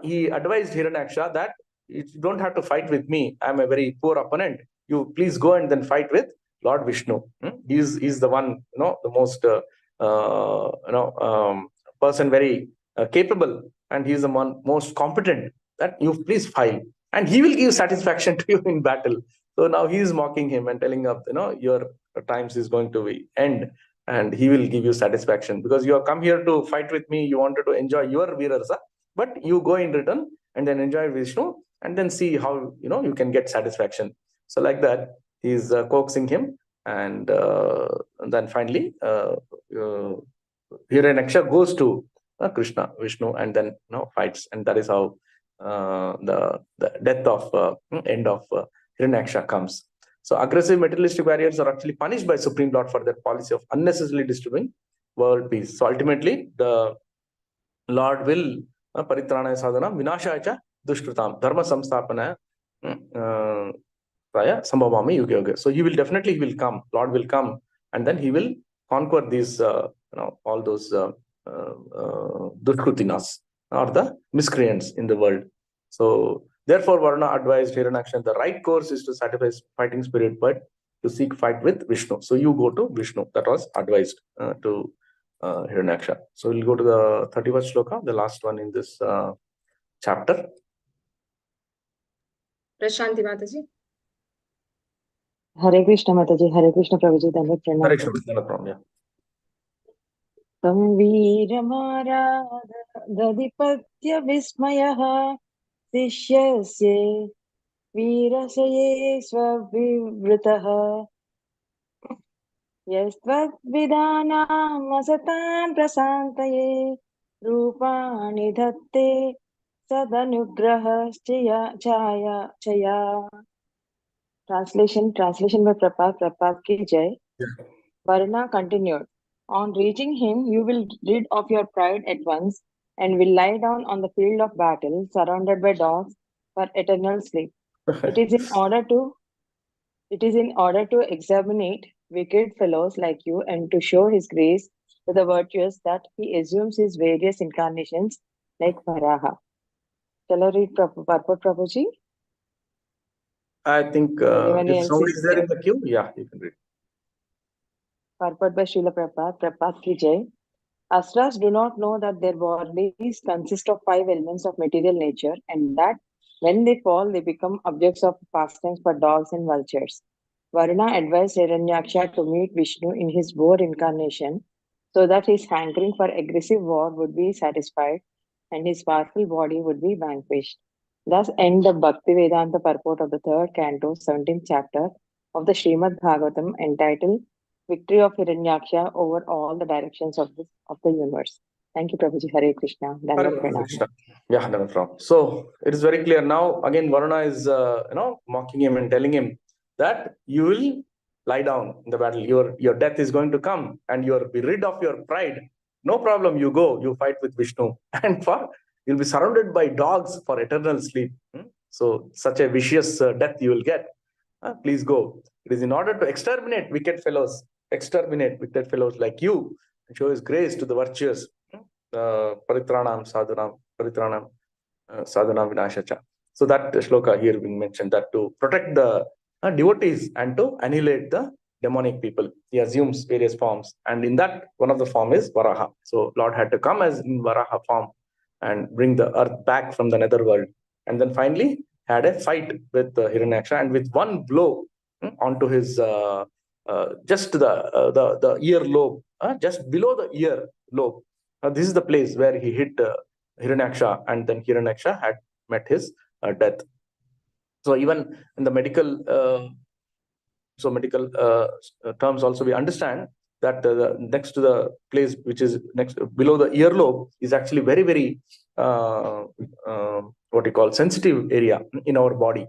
he advised Hiranyaksha that you don't have to fight with me. I'm a very poor opponent. You please go and then fight with Lord Vishnu. He's the one, the most person very capable, and he's the one most competent. That you please fight, and he will give satisfaction to you in battle. So now he is mocking him and telling him, your times is going to end. And he will give you satisfaction because you have come here to fight with me. You wanted to enjoy your Veerarasa, but you go in return and then enjoy Vishnu and then see how you can get satisfaction. So like that, he's coaxing him, and then finally Hiranyaksha goes to Krishna, Vishnu, and then fights, and that is how the death of end of Hiranyaksha comes. So aggressive materialistic warriors are actually punished by Supreme Lord for their policy of unnecessarily disturbing world peace. So ultimately, the Lord will paritranaya sadhana vinashaya cha dushkritam dharma samsthapanaya sambhavami yuga yoga. So he will definitely come. Lord will come, and then he will conquer these all those dushkrutinas or the miscreants in the world. So therefore, Varuna advised Hiranyaksha the right course is to satisfy his fighting spirit, but to seek fight with Vishnu. So you go to Vishnu. That was advised to Hiranyaksha. So we'll go to the 31st shloka, the last one in this chapter. Prashanti Mataji. Hare Krishna Mataji, Hare Krishna Prabhuji, Dandavat Pranam. Hare Krishna, no problem, yeah. Tam Veeramarad Gadipatya Vismayah Sishyasye Veerasaye Svavivritah Yastvat Vidanam Asatam Prasantaye Rupani Dhatte Sadanugraha Chaya. Translation by Prabhupada ki jai. Yeah. Varuna continued, On reaching him, you will rid of your pride at once and will lie down on the field of battle, surrounded by dogs, for eternal sleep. It is in order to exterminate wicked fellows like you and to show his grace to the virtuous that he assumes his various incarnations like Varaha. Shall I read purport, Prabhuji? I think Anyone if else somebody is is there there? in the queue, yeah, you can read. Purport by Srila Prabhupada, Prabhupada Ki Jai. Asuras do not know that their bodies consist of 5 elements of material nature and that when they fall, they become objects of pastimes for dogs and vultures. Varuna advised Hiranyaksha to meet Vishnu in his boar incarnation so that his hankering for aggressive war would be satisfied and his powerful body would be vanquished. Thus end the Bhakti Vedanta purport of the 3rd canto, 17th chapter of the Shrimad Bhagavatam entitled Victory of Hiranyaksha over all the directions of the universe. Thank you, Prabhuji. Hare Krishna. Hare Dandavat Pranam. Krishna. Yeah, that's wrong. So it is very clear now. Again, Varuna is mocking him and telling him that you will lie down in the battle. Your death is going to come, and you'll be rid of your pride. No problem. You go. You fight with Vishnu, and you'll be surrounded by dogs for eternal sleep. So such a vicious death you will get. Please go. It is in order to exterminate wicked fellows like you, and show his grace to the virtuous. Paritranam sadhanam sadhanam vinashacha. So that shloka here being mentioned, that to protect the devotees and to annihilate the demonic people. He assumes various forms, and in that one of the form is Varaha. So Lord had to come as in Varaha form and bring the earth back from the netherworld, and then finally had a fight with Hiranyaksha, and with one blow onto his just the ear lobe, just below the ear lobe. This is the place where he hit Hiranyaksha, and then Hiranyaksha had met his death. So even in the medical terms also, we understand that the next to the place which is next below the earlobe is actually very, very what you call sensitive area in our body,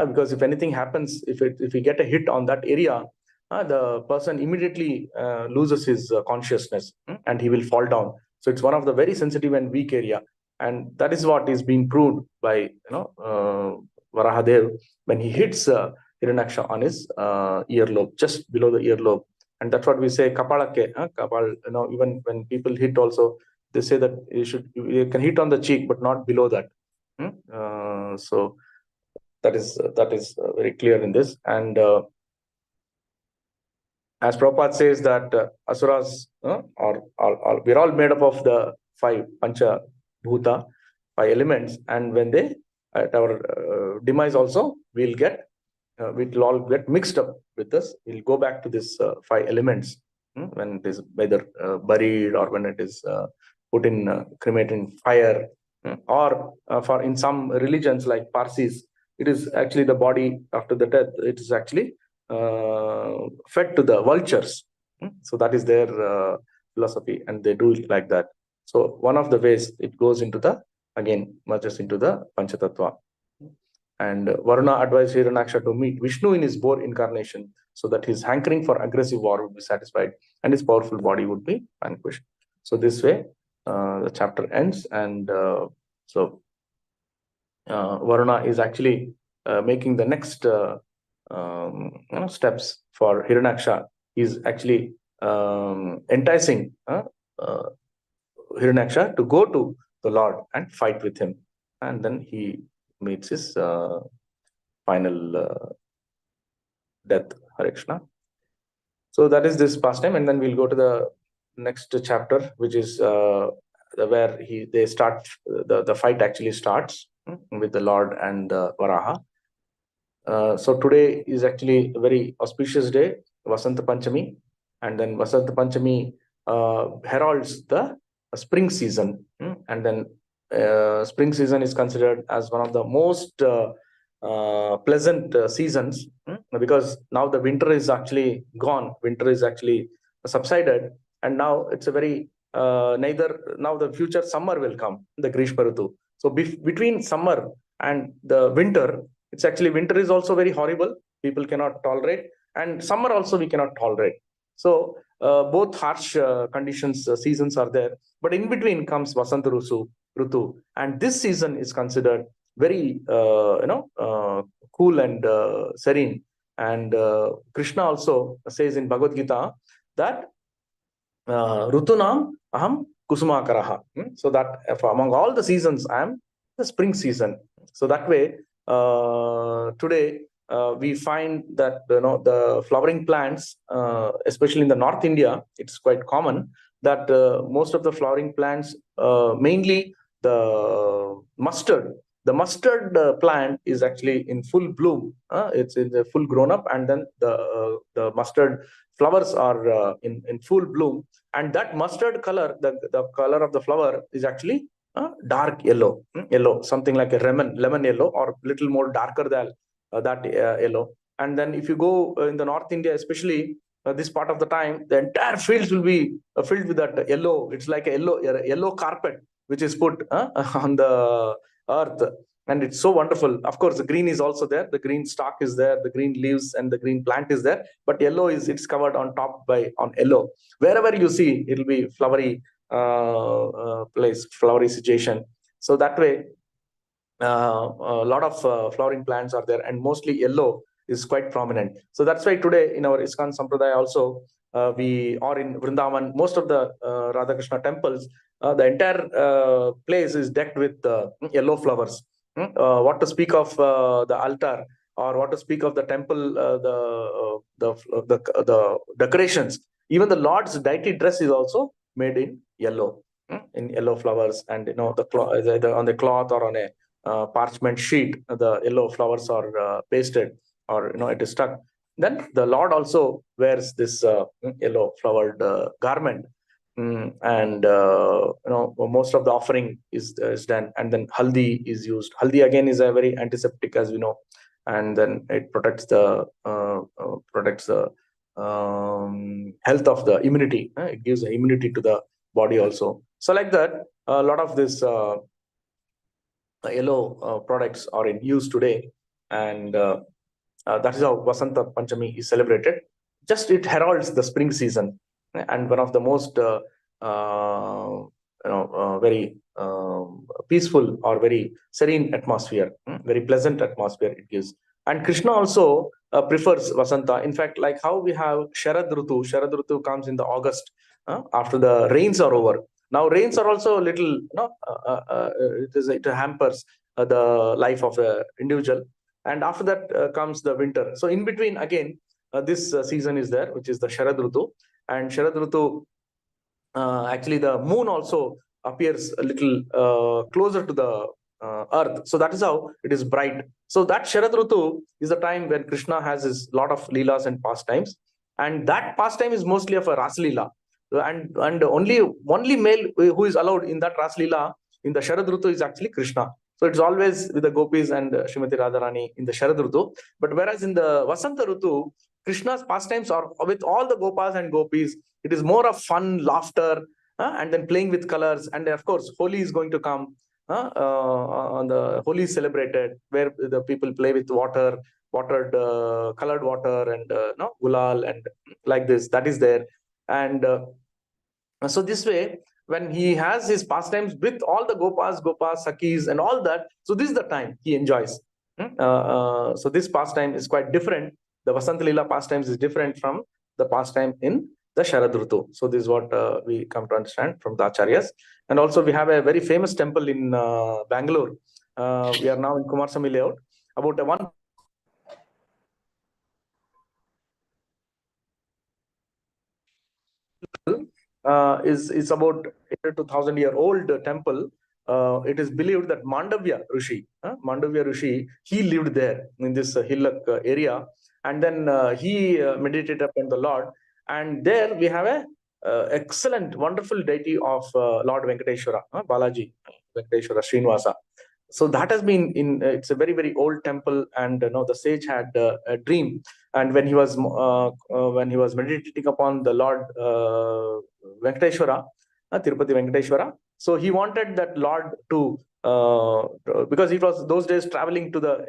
because if anything happens, if we get a hit on that area, the person immediately loses his consciousness, and he will fall down. So it's one of the very sensitive and weak area, and that is what is being proved by Varahadev when he hits Hiranyaksha on his earlobe, just below the earlobe. And that's what we say kapalake. Kapal, even when people hit also, they say that you can hit on the cheek, but not below that. So that is very clear in this. And as Prabhupada says that asuras we're all made up of the 5 pancha bhuta, 5 elements, and when they at our demise also we'll all get mixed up with this. We'll go back to this 5 elements when it is either buried or when it is put in cremated in fire, or for in some religions like Parsis, it is actually the body after the death. It is actually fed to the vultures. So that is their philosophy, and they do it like that. So one of the ways it goes into merges into the Panchatattva. And Varuna advised Hiranyaksha to meet Vishnu in his boar incarnation so that his hankering for aggressive war would be satisfied and his powerful body would be vanquished. So this way the chapter ends, and Varuna is actually making the next steps for Hiranyaksha. He's actually enticing Hiranyaksha to go to the Lord and fight with him, and then he meets his final death. Hare Krishna. So that is this pastime, and then we'll go to the next chapter, which is where the fight actually starts with the Lord and Varaha. So today is actually a very auspicious day, Vasanta Panchami, and then Vasanta Panchami heralds the spring season, and then spring season is considered as one of the most pleasant seasons, because now the winter is actually gone, winter is actually subsided, and now it's a very now the future summer will come, the Grishma Ritu. So between summer and the winter, it's actually winter is also very horrible. People cannot tolerate, and summer also we cannot tolerate. So both harsh conditions, seasons are there, but in between comes Vasanta Rutu, and this season is considered very cool and serene. And Krishna also says in Bhagavad Gita that Rutunam aham kusumakaraha. So that among all the seasons, I am the spring season. So that way, today we find that the flowering plants, especially in the North India, it's quite common that most of the flowering plants, mainly the mustard. The mustard plant is actually in full bloom. It's in the full grown up, and then the mustard flowers are in full bloom. And that mustard color, the color of the flower is actually dark yellow, something like a lemon yellow, or little more darker than that yellow. And then if you go in the North India, especially this part of the time, the entire fields will be filled with that yellow. It's like a yellow carpet which is put on the earth, and it's so wonderful. Of course, the green is also there, the green stalk is there, the green leaves and the green plant is there, but yellow it's covered on top on yellow. Wherever you see, it'll be flowery place, flowery situation. So that way, a lot of flowering plants are there, and mostly yellow is quite prominent. So that's why today in our ISKCON Sampradaya also, we are in Vrindavan, most of the Radha Krishna temples, the entire place is decked with yellow flowers. What to speak of the altar, or what to speak of the temple, the decorations. Even the Lord's deity dress is also made in yellow, in yellow flowers, and either on the cloth or on a parchment sheet, the yellow flowers are pasted, or it is stuck. Then the Lord also wears this yellow flowered garment. And most of the offering is done, and then haldi is used. Haldi again is a very antiseptic, as we know, and then it protects the health of the immunity. It gives immunity to the body also. So like that, a lot of this yellow products are in use today, and that is how Vasanta Panchami is celebrated. Just it heralds the spring season, and one of the most very peaceful or very serene atmosphere, very pleasant atmosphere it gives. And Krishna also prefers Vasanta. In fact, like how we have Sharad Rutu comes in the August, after the rains are over. Now rains are also a little, it hampers the life of the individual. And after that comes the winter. So in between, again, this season is there, which is the Sharad Rutu. And Sharad Rutu, actually the moon also appears a little closer to the earth. So that is how it is bright. So that Sharad Rutu is the time when Krishna has his lot of leelas and pastimes. And that pastime is mostly of a Ras Leela. And only male who is allowed in that Ras Leela in the Sharad Rutu is actually Krishna. So it's always with the gopis and Srimati Radharani in the Sharad Rutu. But whereas in the Vasanta Rutu, Krishna's pastimes are with all the gopas and gopis. It is more of fun, laughter, and then playing with colors. And of course, Holi is going to come. On the Holi is celebrated, where the people play with watered colored water, and gulal, and like this. That is there. And so this way, when he has his pastimes with all the gopas, sakis, and all that, so this is the time he enjoys. So this pastime is quite different. The Vasanta Leela pastimes is different from the pastime in the Sharad Rutu. So this is what we come to understand from the Acharyas. And also we have a very famous temple in Bangalore. We are now in Kumarasamy layout. About one is about 2,000-year-old temple. It is believed that Mandavya Rishi, he lived there in this hillock area, and then he meditated upon the Lord. And there we have a excellent, wonderful deity of Lord Venkateshwara, Balaji Venkateshwara Srinivasa. So that has been it's a very, very old temple, and the sage had a dream, and when he was meditating upon the Lord Venkateshwara, Tirupati Venkateshwara, so he wanted that Lord to, because it was those days traveling to the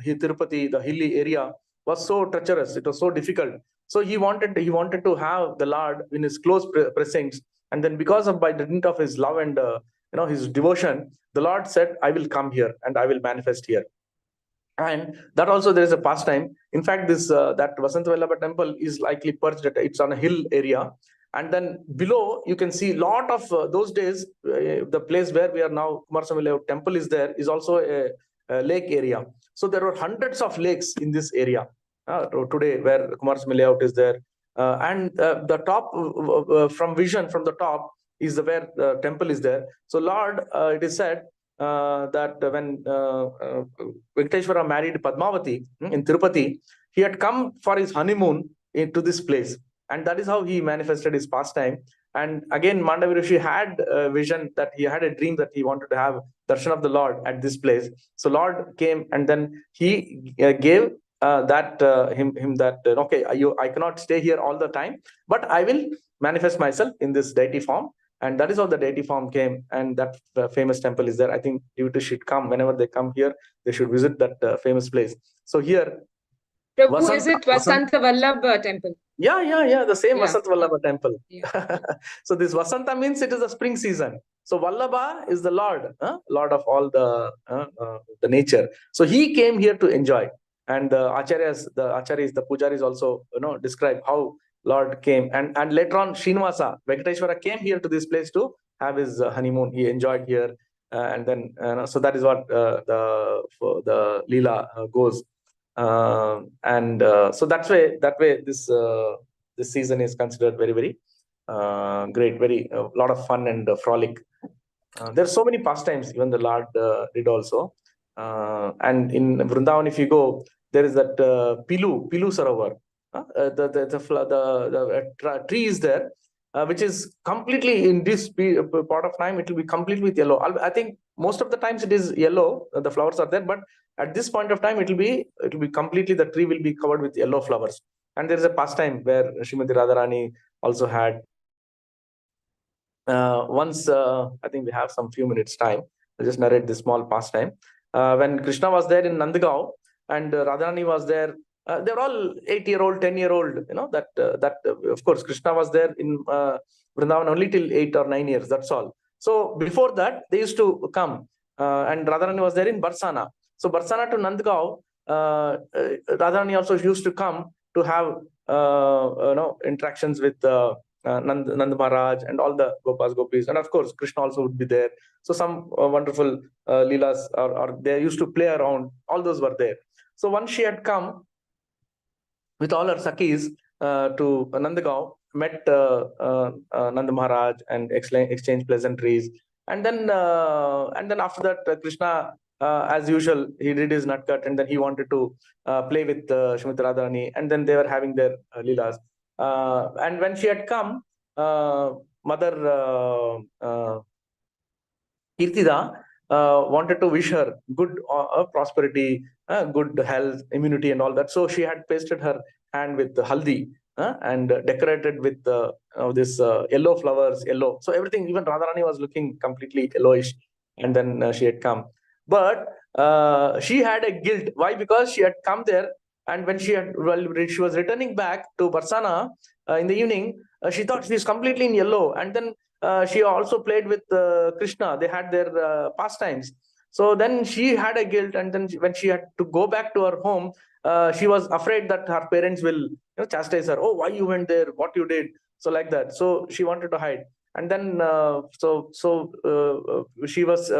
Tirupati, the hilly area, was so treacherous, it was so difficult. So he wanted to have the Lord in his close precincts, and then because of by the dint of his love and his devotion, the Lord said, I will come here and I will manifest here. And that also there is a pastime. In fact, this that Vasanta Vallabha temple is likely perched at, it's on a hill area, and then below you can see lot of those days the place where we are now, Kumaraswamy Layout temple is there, is also a lake area. So there were hundreds of lakes in this area today where Kumaraswamy Layout is there, and the top from vision from the top is where the temple is there. So Lord, it is said that when Venkateshwara married Padmavati in Tirupati, he had come for his honeymoon into this place, and that is how he manifested his pastime. And again, Mandavi Rishi had a vision, that he had a dream that he wanted to have darshan of the Lord at this place. So Lord came, and then he gave him that okay, I cannot stay here all the time, but I will manifest myself in this deity form. And that is how the deity form came, and that famous temple is there. I think devotees should come, whenever they come here, they should visit that famous place. So here, Prabhu, is it Vasanta Vallabha temple? Yeah, the same Yeah. Vasanta Vallabha temple. Yeah. So this Vasanta means it is the spring season. So Vallabha is the Lord, Lord of all the nature. So he came here to enjoy. And the acharyas, the pujaris also describe how Lord came. And later on, Srinivasa, Venkateshwara came here to this place to have his honeymoon. He enjoyed here. And then, so that is what the Leela goes. So that way this season is considered very, very great, very lot of fun and frolic. There are so many pastimes even the Lord did also. And in Vrindavan, if you go, there is that Pilu Sarovar. The tree is there, which is completely, in this part of time, it will be completely with yellow. I think most of the times it is yellow, the flowers are there, but at this point of time, it will be completely, the tree will be covered with yellow flowers. And there is a pastime where Srimati Radharani also had. Once, I think we have some few minutes time, I'll just narrate this small pastime. When Krishna was there in Nandgaon and Radharani was there, they're all 8-year-old, 10-year-old, that of course Krishna was there in Vrindavan only till 8 or 9 years, that's all. So before that, they used to come, and Radharani was there in Barsana. So Barsana to Nandgaon, Radharani also used to come to have interactions with Nand Maharaj and all the Gopas, Gopis, and of course Krishna also would be there. So some wonderful leelas, or they used to play around, all those were there. So once she had come with all her Sakhis to Nandgaon, met Nand Maharaj and exchanged pleasantries. And then after that, Krishna, as usual, he did his nutcut, and then he wanted to play with Srimati Radharani, and then they were having their leelas. And when she had come, Mother Kirtida wanted to wish her good prosperity, good health, immunity, and all that. So she had pasted her hand with haldi and decorated with this yellow flowers, yellow. So everything, even Radharani was looking completely yellowish. And then she had come. But she had a guilt. Why? Because she had come there, and when she was returning back to Barsana in the evening, she thought she's completely in yellow. And then she also played with Krishna. They had their pastimes. So then she had a guilt, and then when she had to go back to her home, she was afraid that her parents will chastise her. Oh, why you went there? What you did? So like that. So she wanted to hide. And then she was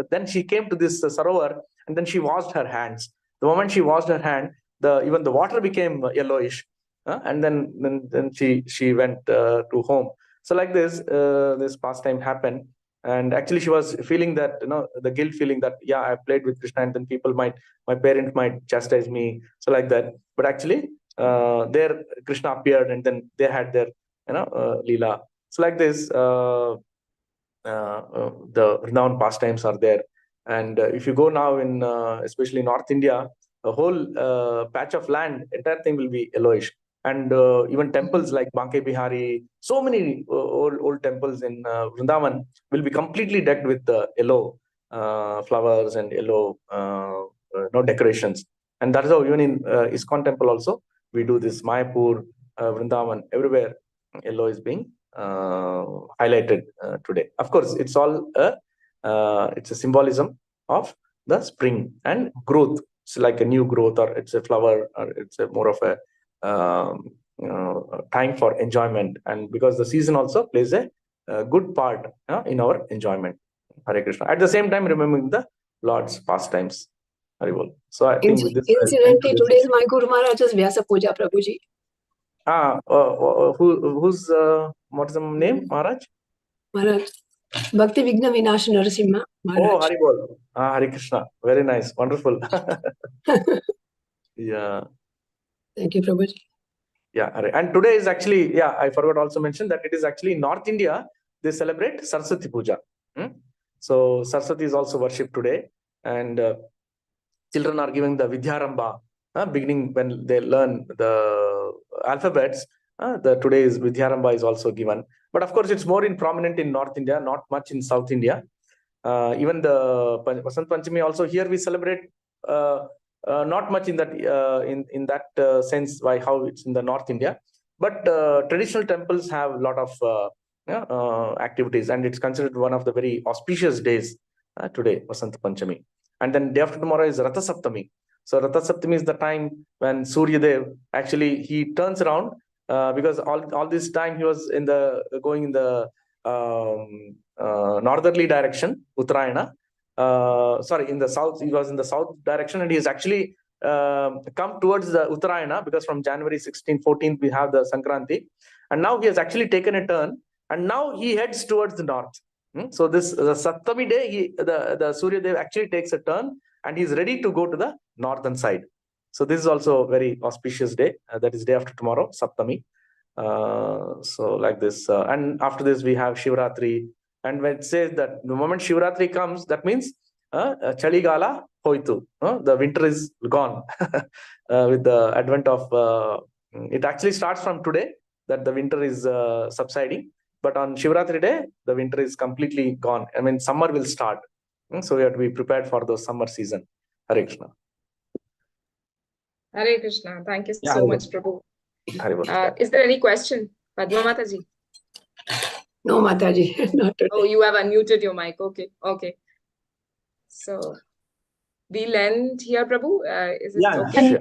then she came to this Sarovar, and then she washed her hands. The moment she washed her hand, even the water became yellowish, and then she went to home. So like this pastime happened, and actually she was feeling that the guilt feeling that I played with Krishna, and then my parents might chastise me. So like that, but actually there Krishna appeared, and then they had their Leela. So like this, the renowned pastimes are there. And if you go now in especially North India, a whole patch of land, entire thing will be yellowish. And even temples like Banke Bihari, so many old temples in Vrindavan will be completely decked with yellow flowers and yellow decorations. And that is how even in ISKCON temple also, we do this Mayapur, Vrindavan, everywhere yellow is being highlighted today. Of course, it's all it's a symbolism of the spring and growth. It's like a new growth, or it's a flower, or it's a more of a time for enjoyment. And because the season also plays a good part in our enjoyment. Hare Krishna. At the same time, remembering the Lord's pastimes. Haribol. So I think with this, Incidentally, today is my Guru Maharaj's Vyasa Puja, Prabhuji. who's what is the name, Maharaj? Maharaj. Bhakti Vigna Vinash Narasimha Maharaj. Oh, Haribol. Hare Krishna. Very nice. Wonderful. Yeah. Thank you, Prabhuji. Yeah. And today is actually, yeah, I forgot also mention that it is actually in North India, they celebrate Saraswati Puja. So Saraswati is also worshipped today. And children are giving the Vidyarambha, beginning when they learn the alphabets. Today is Vidyarambha is also given. But of course, it's more prominent in North India, not much in South India. Even the Vasant Panchami also here we celebrate not much in that in that sense, how it's in the North India. But traditional temples have a lot of activities, and it's considered one of the very auspicious days today, Vasant Panchami. And then day after tomorrow is Ratha Saptami. So Ratha Saptami is the time when Surya Dev actually he turns around because all this time he was going in the northerly direction, Uttarayana. Sorry, in the south, he was in the south direction, and he's actually come towards the Uttarayana, because from January 16th, 14th, we have the Sankranti. And now he has actually taken a turn, and now he heads towards the north. So this the Saptami day, the Surya Dev actually takes a turn, and he's ready to go to the northern side. So this is also a very auspicious day. That is day after tomorrow, Saptami. So like this, and after this we have Shivratri. And when it says that the moment Shivratri comes, that means Chaligala Hoitu. The winter is gone with the advent of. It actually starts from today that the winter is subsiding. But on Shivratri day, the winter is completely gone. I mean, summer will start. So we have to be prepared for the summer season. Hare Krishna. Hare Krishna. Thank you Yeah, so much, Prabhu. Is there any question? Padma Mataji? No, Mataji, not today. Oh, you have unmuted your mic. Okay, okay. So we'll end here, Prabhu. Is it okay?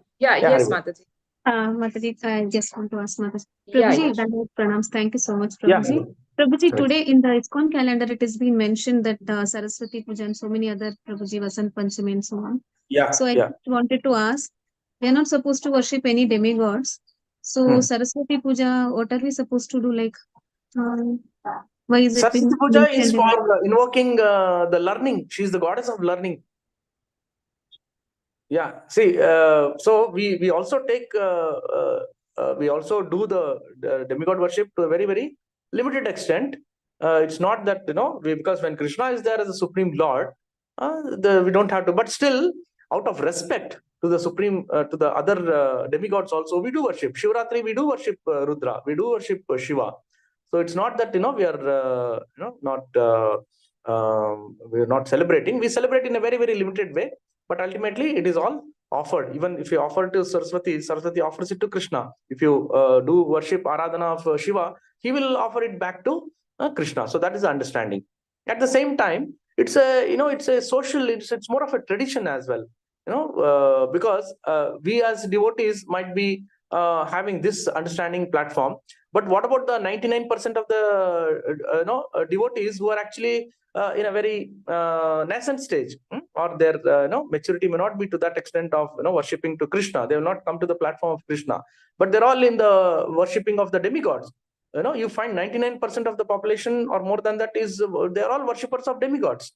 Yes, Mataji. Mataji, I just want to ask Mataji. Yeah, Prabhuji, yeah. pranams. Thank you so much, Prabhuji. Prabhuji, today in the ISKCON calendar, it has been mentioned that Saraswati Puja and so many other Prabhuji, Vasant Panchami and so on. So I just wanted to ask, we are not supposed to worship any demigods. So Saraswati Puja, what are we supposed to do? Like, why is it? Saraswati Puja is for invoking the learning. She is the goddess of learning. Yeah. See, so we also take we also do the demigod worship to a very, very limited extent. It's not that because when Krishna is there as the Supreme Lord, we don't have to. But still, out of respect to the Supreme, to the other demigods also, we do worship. Shivratri, we do worship Rudra. We do worship Shiva. So it's not that we are we are not celebrating. We celebrate in a very, very limited way. But ultimately, it is all offered. Even if you offer to Saraswati, Saraswati offers it to Krishna. If you do worship Aradhana of Shiva, he will offer it back to Krishna. So that is the understanding. At the same time, it's a it's a social. It's more of a tradition as well. Because we as devotees might be having this understanding platform. But what about the 99% of the devotees who are actually in a very nascent stage, or their maturity may not be to that extent of worshipping to Krishna. They have not come to the platform of Krishna, but they're all in the worshipping of the demigods. You find 99% of the population or more than that is they're all worshippers of demigods.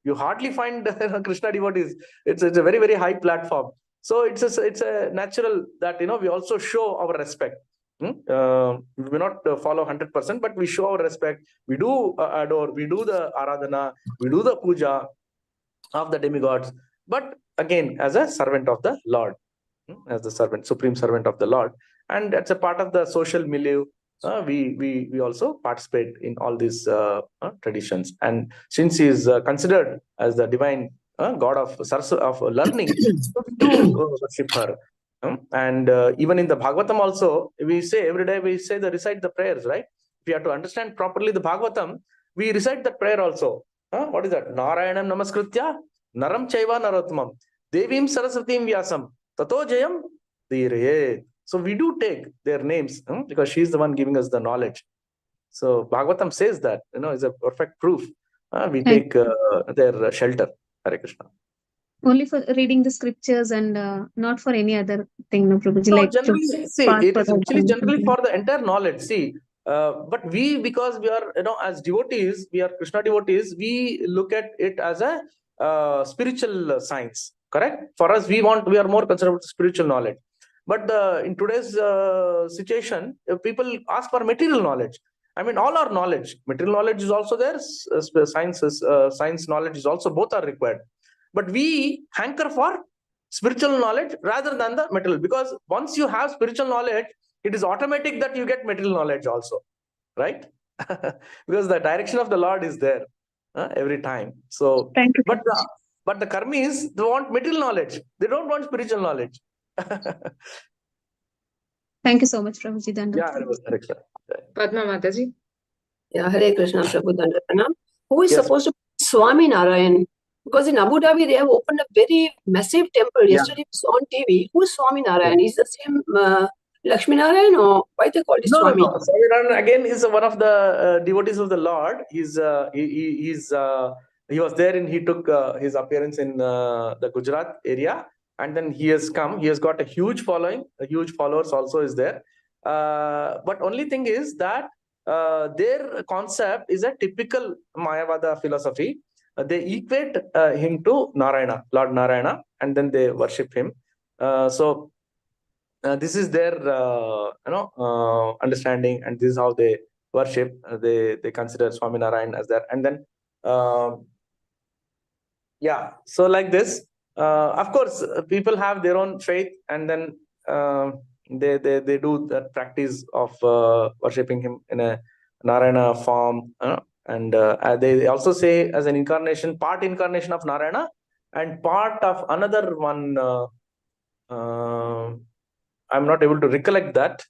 You hardly find Krishna devotees. It's a very, very high platform. So it's a natural that we also show our respect. We may not follow 100%, but we show our respect. We do adore. We do the Aradhana. We do the puja of the demigods. But again, as a servant of the Lord, as the servant, supreme servant of the Lord, and that's a part of the social milieu. We also participate in all these traditions. And since he is considered as the divine god of learning, so we do worship her. And even in the Bhagavatam also, we say every day, we say recite the prayers, right? If you have to understand properly the Bhagavatam, we recite the prayer also. What is that? Narayanam namaskritya naram chaiva narottamam devim saraswatim vyasam tato jayam dhiraye. So we do take their names because she is the one giving us the knowledge. So Bhagavatam says that, is a perfect proof. We take their shelter. Hare Krishna. Only for reading the scriptures and not for any other thing, no, Prabhuji. No, like generally, see, pass it is for actually the- generally for the entire knowledge. See, but we, because we are, as devotees, we are Krishna devotees, we look at it as a spiritual science, correct? For us, we are more concerned with spiritual knowledge. But in today's situation, people ask for material knowledge. I mean, all our knowledge, material knowledge is also there, science knowledge is also, both are required. But we hanker for spiritual knowledge rather than the material, because once you have spiritual knowledge, it is automatic that you get material knowledge also, right? Because the direction of the Lord is there every time. So, Thank you. but the karmis, they want material knowledge. They don't want spiritual knowledge. Thank you so much, Prabhuji. Yeah, Hare Krishna. Padma Mataji. Yeah, Hare Krishna, Prabhu Dandapana. Who is Yes. supposed to be Swami Narayan? Because in Abu Dhabi, they have opened a very massive temple. Yeah. Yesterday, it was on TV. Who is Swami Narayan? Is the same Lakshmi Narayan, or why they call it No, Swami? no. Swami Narayan again is one of the devotees of the Lord. He was there and he took his appearance in the Gujarat area, and then he has come. He has got a huge following. A huge followers also is there. But only thing is that their concept is a typical Mayavada philosophy. They equate him to Narayana, Lord Narayana, and then they worship him. So this is their understanding, and this is how they worship. They consider Swami Narayan as that, and then yeah. So like this, of course, people have their own faith, and then they do that practice of worshipping him in a Narayana form, and they also say as an incarnation, part incarnation of Narayana, and part of another one. I'm not able to recollect that.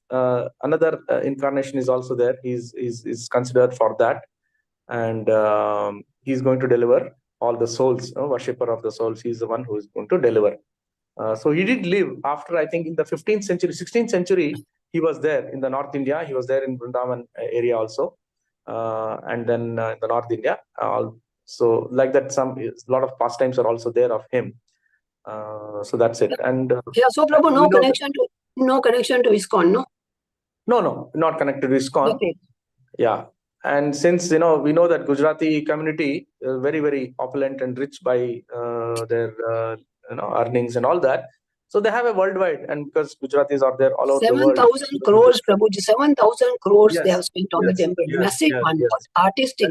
Another incarnation is also there. He's considered for that, and he's going to deliver all the souls, worshipper of the souls. He's the one who is going to deliver. So he did live after, I think, in the 15th century, 16th century. He was there in the North India. He was there in Vrindavan area also, and then in the North India. So like that, a lot of pastimes are also there of him. So that's it. And Yeah, so Prabhu, no connection to ISKCON, no? No, not connected to ISKCON. Okay. Yeah. And since, we know that Gujarati community is very, very opulent and rich by their, earnings and all that. So they have a worldwide, and because Gujaratis are there all over the world. 7,000 crores, Prabhuji, 7,000 crores Yes, they have spent on the yes, temple. yes, Massive yes, one, yes. but artistic.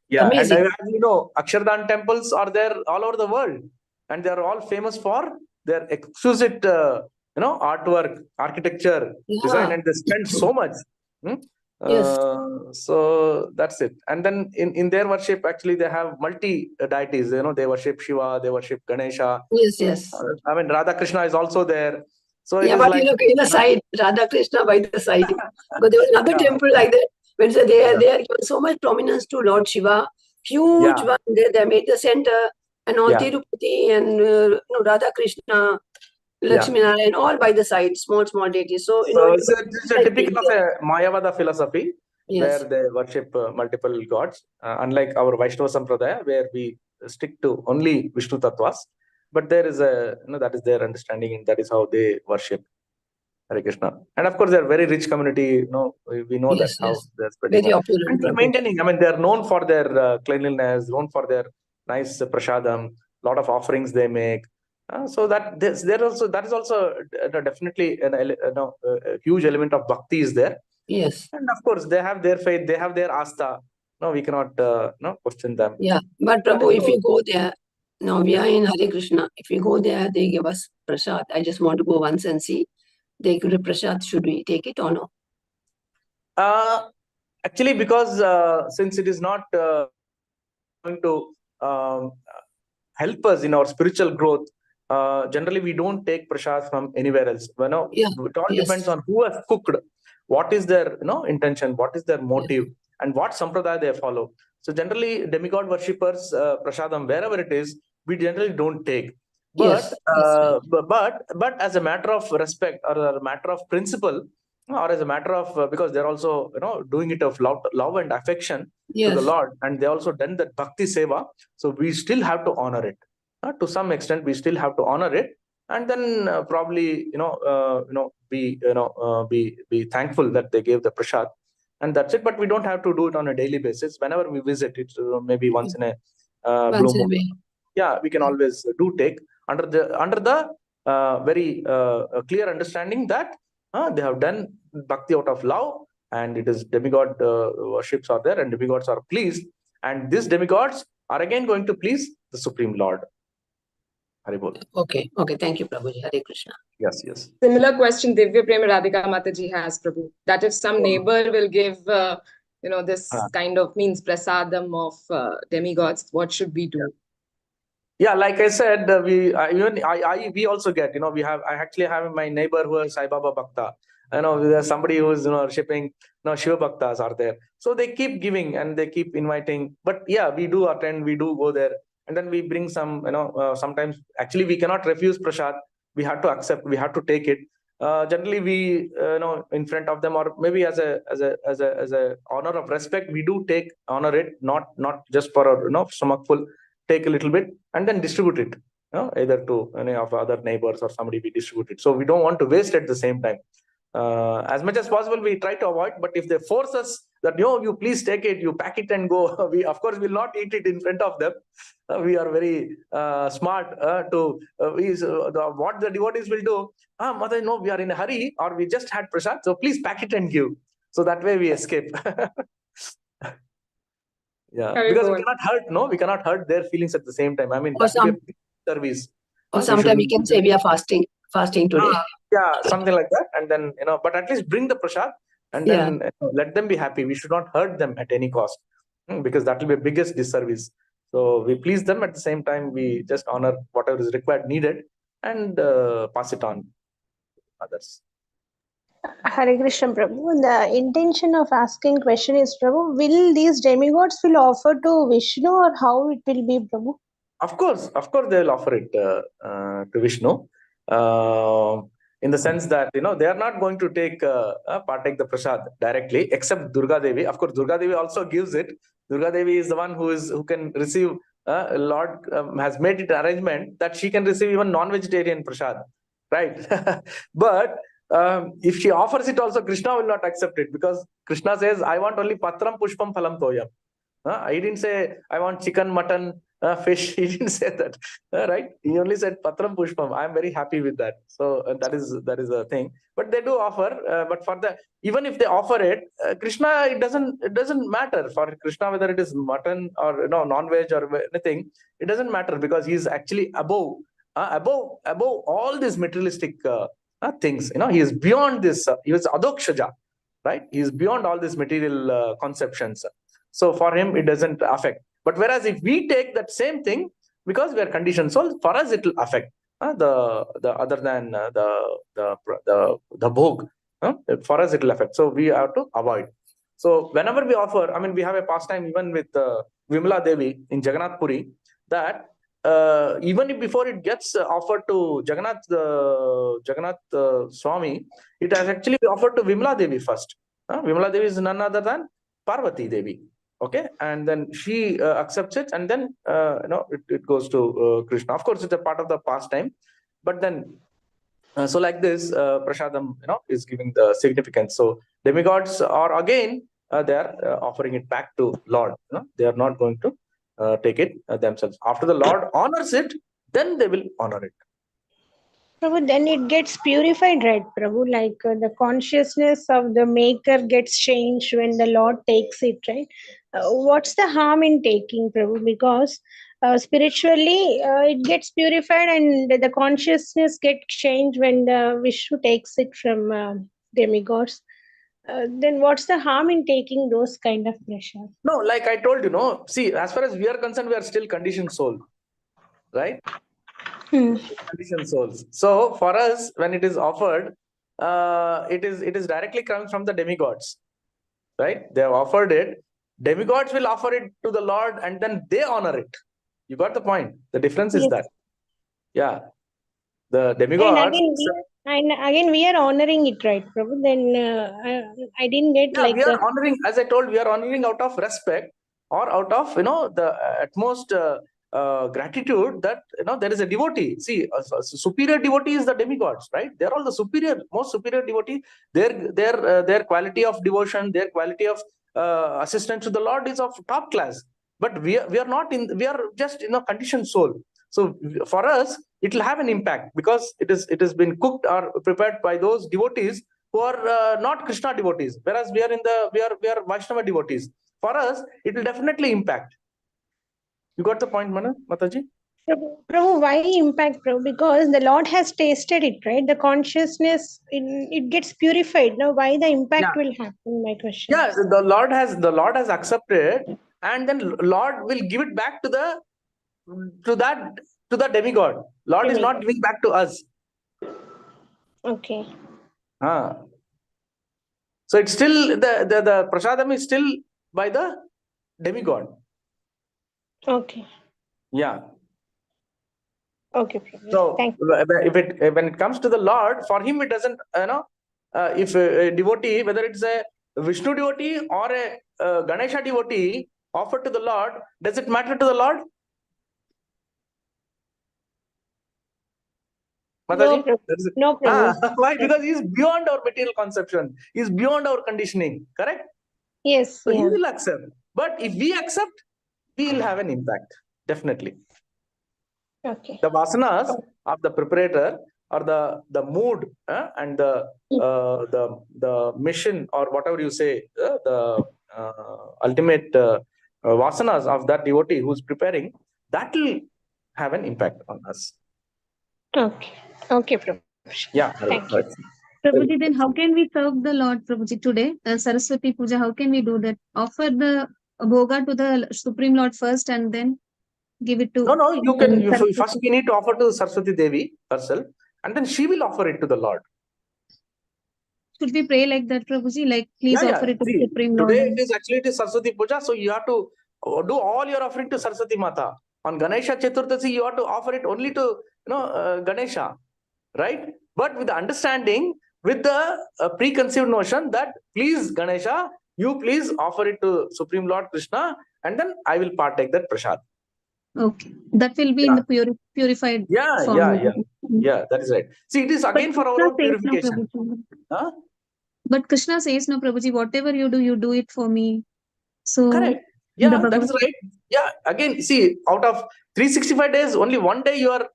Yeah, Amazing. and as you know, Akshardhan temples are there all over the world, and they are all famous for their exquisite, artwork, architecture, design, and they spend so much. Yes. So that's it. And then in their worship, actually, they have multi deities. They worship Shiva, they worship Ganesha. Yes. I mean, Radha Krishna is also there. So it Yeah, is but like, you look in the side, Radha Krishna by the side. But there was another Yeah. temple like that. When they are given so much prominence to Lord Shiva, huge one. They made the center, and all Tirupati and Radha Krishna, Lakshmi Narayan, all by the side, small deities. So it's a typical of a Mayavada philosophy, Yes. where they worship multiple gods, unlike our Vaishnava Sampradaya, where we stick to only Vishnu Tattvas. But there is that is their understanding, and that is how they worship. Hare Krishna. And of course, they're very rich community. We know that how they're spreading. Very opulent. And they're maintaining. I mean, they're known for their cleanliness, known for their nice prasadam. Lot of offerings they make. So that that is also definitely a huge element of bhakti is there. Yes. And of course, they have their faith. They have their asta. No, we cannot question them. Yeah, but Prabhu, if you go there, now we are in Hare Krishna. If we go there, they give us prasad. I just want to go once and see. They give a prasad. Should we take it or no? Actually, because since it is not going to help us in our spiritual growth, generally we don't take prasad from anywhere else. You know, Yeah. it all Yes. depends on who has cooked, what is their intention, what is their motive, and what sampradaya they follow. So generally, demigod worshippers prasadam wherever it is, we generally don't take. But Yes. but as a matter of respect or a matter of principle, or as a matter of because they're also doing it of love and affection to the Yes. Lord, and they also done that bhakti seva. So we still have to honor it. To some extent, we still have to honor it, and then probably be thankful that they gave the prasad, and that's it. But we don't have to do it on a daily basis. Whenever we visit it, maybe once in a blue Once in a moon, way. yeah, we can always do take under the very clear understanding that they have done bhakti out of love, and it is demigod worships are there, and demigods are pleased, and these demigods are again going to please the Supreme Lord. Haribol. Okay. Thank you, Prabhuji. Hare Krishna. Yes. Similar question Divya Prema Radhika Mataji has, Prabhu. That if some neighbor will give, this kind of means prasadam of demigods, what should we do? Yeah, like I said, we also get, I actually have my neighbor who is Sai Baba Bhakta. There's somebody who is, shipping, Shiva Bhaktas are there. So they keep giving and they keep inviting. But yeah, we do attend, we do go there. And then we bring some, sometimes actually we cannot refuse prasad. We have to accept, we have to take it. Generally we, in front of them, or maybe as a honor of respect, we do honor it, not just for a, stomach full, take a little bit and then distribute it, either to any of other neighbors or somebody we distribute it. So we don't want to waste at the same time. As much as possible, we try to avoid. But if they force us that, you please take it, you pack it and go, we of course will not eat it in front of them. We are very smart what the devotees will do. Mother, no, we are in a hurry, or we just had prasad, so please pack it and give. So that way we escape. Yeah, because we cannot hurt their feelings at the same time. I mean, that will be a big service. Or sometimes we can say we are fasting today. Yeah, something like that. And then, but at least bring the prasad and then let them be happy. We should not hurt them at any cost, because that will be the biggest disservice. So we please them at the same time. We just honor whatever is required, needed, and pass it on to others. Hare Krishna, Prabhu. The intention of asking question is, Prabhu, will these demigods will offer to Vishnu, or how it will be, Prabhu? Of course, they will offer it to Vishnu. In the sense that they are not going to partake the prasad directly, except Durga Devi. Of course, Durga Devi also gives it. Durga Devi is the one who can receive. Lord has made it arrangement that she can receive even non-vegetarian prasad, right? But if she offers it also, Krishna will not accept it, because Krishna says, "I want only patram pushpam phalam toyam." He didn't say, "I want chicken, mutton, fish." He didn't say that, right? He only said patram pushpam. I'm very happy with that. So that is a thing. But they do offer. But for even if they offer it, Krishna, it doesn't matter for Krishna whether it is mutton or non-veg or anything. It doesn't matter, because he is actually above all these materialistic things. He is beyond this. He was adokshaja, right? He is beyond all these material conceptions. So for him, it doesn't affect. But whereas if we take that same thing, because we are conditioned, so for us it will affect the other than the bhog. For us it will affect. So we have to avoid. So whenever we offer, I mean, we have a pastime even with Vimala Devi in Jagannath Puri, that even if before it gets offered to Jagannath Swami, it has actually been offered to Vimala Devi first. Vimala Devi is none other than Parvati Devi. Okay, and then she accepts it, and then it goes to Krishna. Of course, it's a part of the pastime, but then so like this, prasadam, is giving the significance. So demigods are again they are offering it back to Lord. They are not going to take it themselves. After the Lord honors it, then they will honor it. Prabhu, then it gets purified, right, Prabhu? Like the consciousness of the maker gets changed when the Lord takes it, right? What's the harm in taking, Prabhu? Because spiritually it gets purified and the consciousness gets changed when the Vishnu takes it from demigods. Then what's the harm in taking those kind of pressure? No, like I told you, see, as far as we are concerned, we are still conditioned soul, right? Conditioned souls. So for us, when it is offered, it is directly coming from the demigods, right? They have offered it. Demigods will offer it to the Lord, and then they honor it. You got the point. The difference is Yes. that, yeah, the And demigods. again we are honoring it, right, Prabhu? Then I didn't get Yeah, like we are honoring, as I told, we are honoring out of respect or out of the utmost gratitude that there is a devotee. See, a superior devotee is the demigods, right? They're all the superior, most superior devotee. Their quality of devotion, their quality of assistance to the Lord is of top class. But we are not in. We are just conditioned soul. So for us, it will have an impact because it has been cooked or prepared by those devotees who are not Krishna devotees, whereas we are Vaishnava devotees. For us, it will definitely impact. You got the point, Mataji? Prabhu, why impact, Prabhu? Because the Lord has tasted it, right? The consciousness, it gets purified. Now, why the impact will happen? My question. Yeah, the Lord has accepted, and then Lord will give it back to the demigod. Lord is not giving back to us. Okay. So it's still the prasadam is still by the demigod. Okay. Yeah. Okay. So Thank you. when it comes to the Lord, for him it doesn't, if a devotee, whether it's a Vishnu devotee or a Ganesha devotee offered to the Lord, does it matter to the Lord? Mataji? No problem. Why? Because he is beyond our material conception. He is beyond our conditioning. Correct? Yes. So he will accept. But if we accept, we will have an impact. Definitely. Okay. The vasanas of the preparator or the mood and the mission or whatever you say, the ultimate vasanas of that devotee who's preparing, that will have an impact on us. Okay. Okay, Prabhu. Yeah. Thank you. Prabhuji, then how can we serve the Lord, Prabhuji, today? Saraswati Puja, how can we do that? Offer the bhoga to the Supreme Lord first and then give it to... No, you can, first we need to offer to Saraswati Devi herself, and then she will offer it to the Lord. Should we pray like that, Prabhuji? Like, please offer it to the Supreme Lord. Today it is Saraswati Puja, so you have to do all your offering to Saraswati Mata. On Ganesha Chaturdashi, you have to offer it only to Ganesha, right? But with the understanding, with the preconceived notion that please Ganesha, you please offer it to Supreme Lord Krishna, and then I will partake that prasad. Okay, that will be in the purified form. Yeah, that is right. See, it is again for our own purification. But Krishna says, no, Prabhuji, whatever you do it for me. So correct. Yeah, that is right. Yeah, again, see, out of 365 days, only one day you are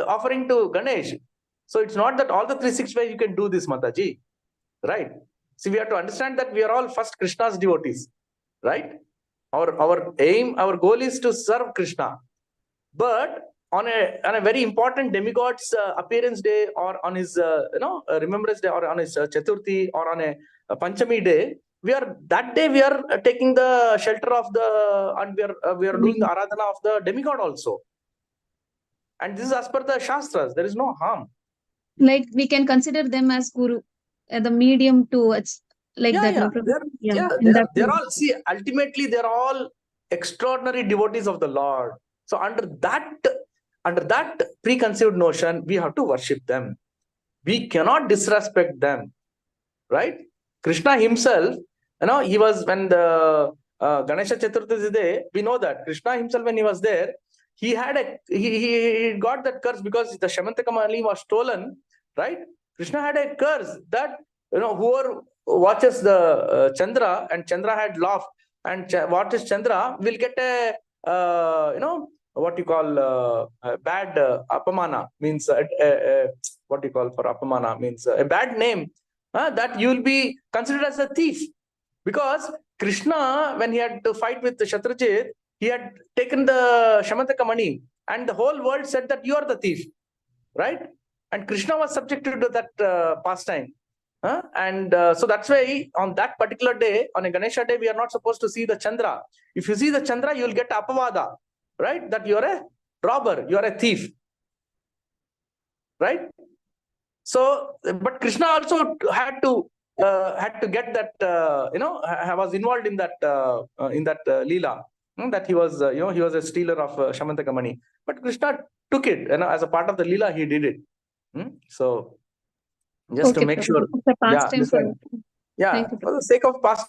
offering to Ganesh. So it's not that all the 365 you can do this, Mataji. Right? See, we have to understand that we are all first Krishna's devotees. Right? Our aim, our goal is to serve Krishna. But on a very important demigod's appearance day, or on his remembrance day, or on his Chaturthi, or on a Panchami day, we are taking the shelter of the, and we are doing the aradhana of the demigod also. And this is as per the Shastras. There is no harm. Like we can consider them as Guru, the medium to it's like that. They're all, see, ultimately they're all extraordinary devotees of the Lord. So under that preconceived notion, we have to worship them. We cannot disrespect them, right? Krishna himself, he was, when the Ganesha Chaturthi day, we know that Krishna himself, when he was there, he got that curse because the Shemantaka Mali was stolen, right? Krishna had a curse that whoever watches the Chandra, and Chandra had laughed, and watches Chandra will get a what you call bad apamana, means what you call for apamana, means a bad name, that you will be considered as a thief. Because Krishna, when he had to fight with Shatrujit, he had taken the Shemantaka Mani, and the whole world said that you are the thief, right? And Krishna was subjected to that pastime. And so that's why on that particular day, on a Ganesha day, we are not supposed to see the Chandra. If you see the Chandra, you will get apavada, right? That you are a robber, you are a thief. right? So, but Krishna also had to get that, was involved in that Leela, that he was, he was a stealer of Shamantaka money. But Krishna took it, as a part of the Leela, he did it. So, just to Okay, make Prabhu. sure, It's a pastime for for the sake of past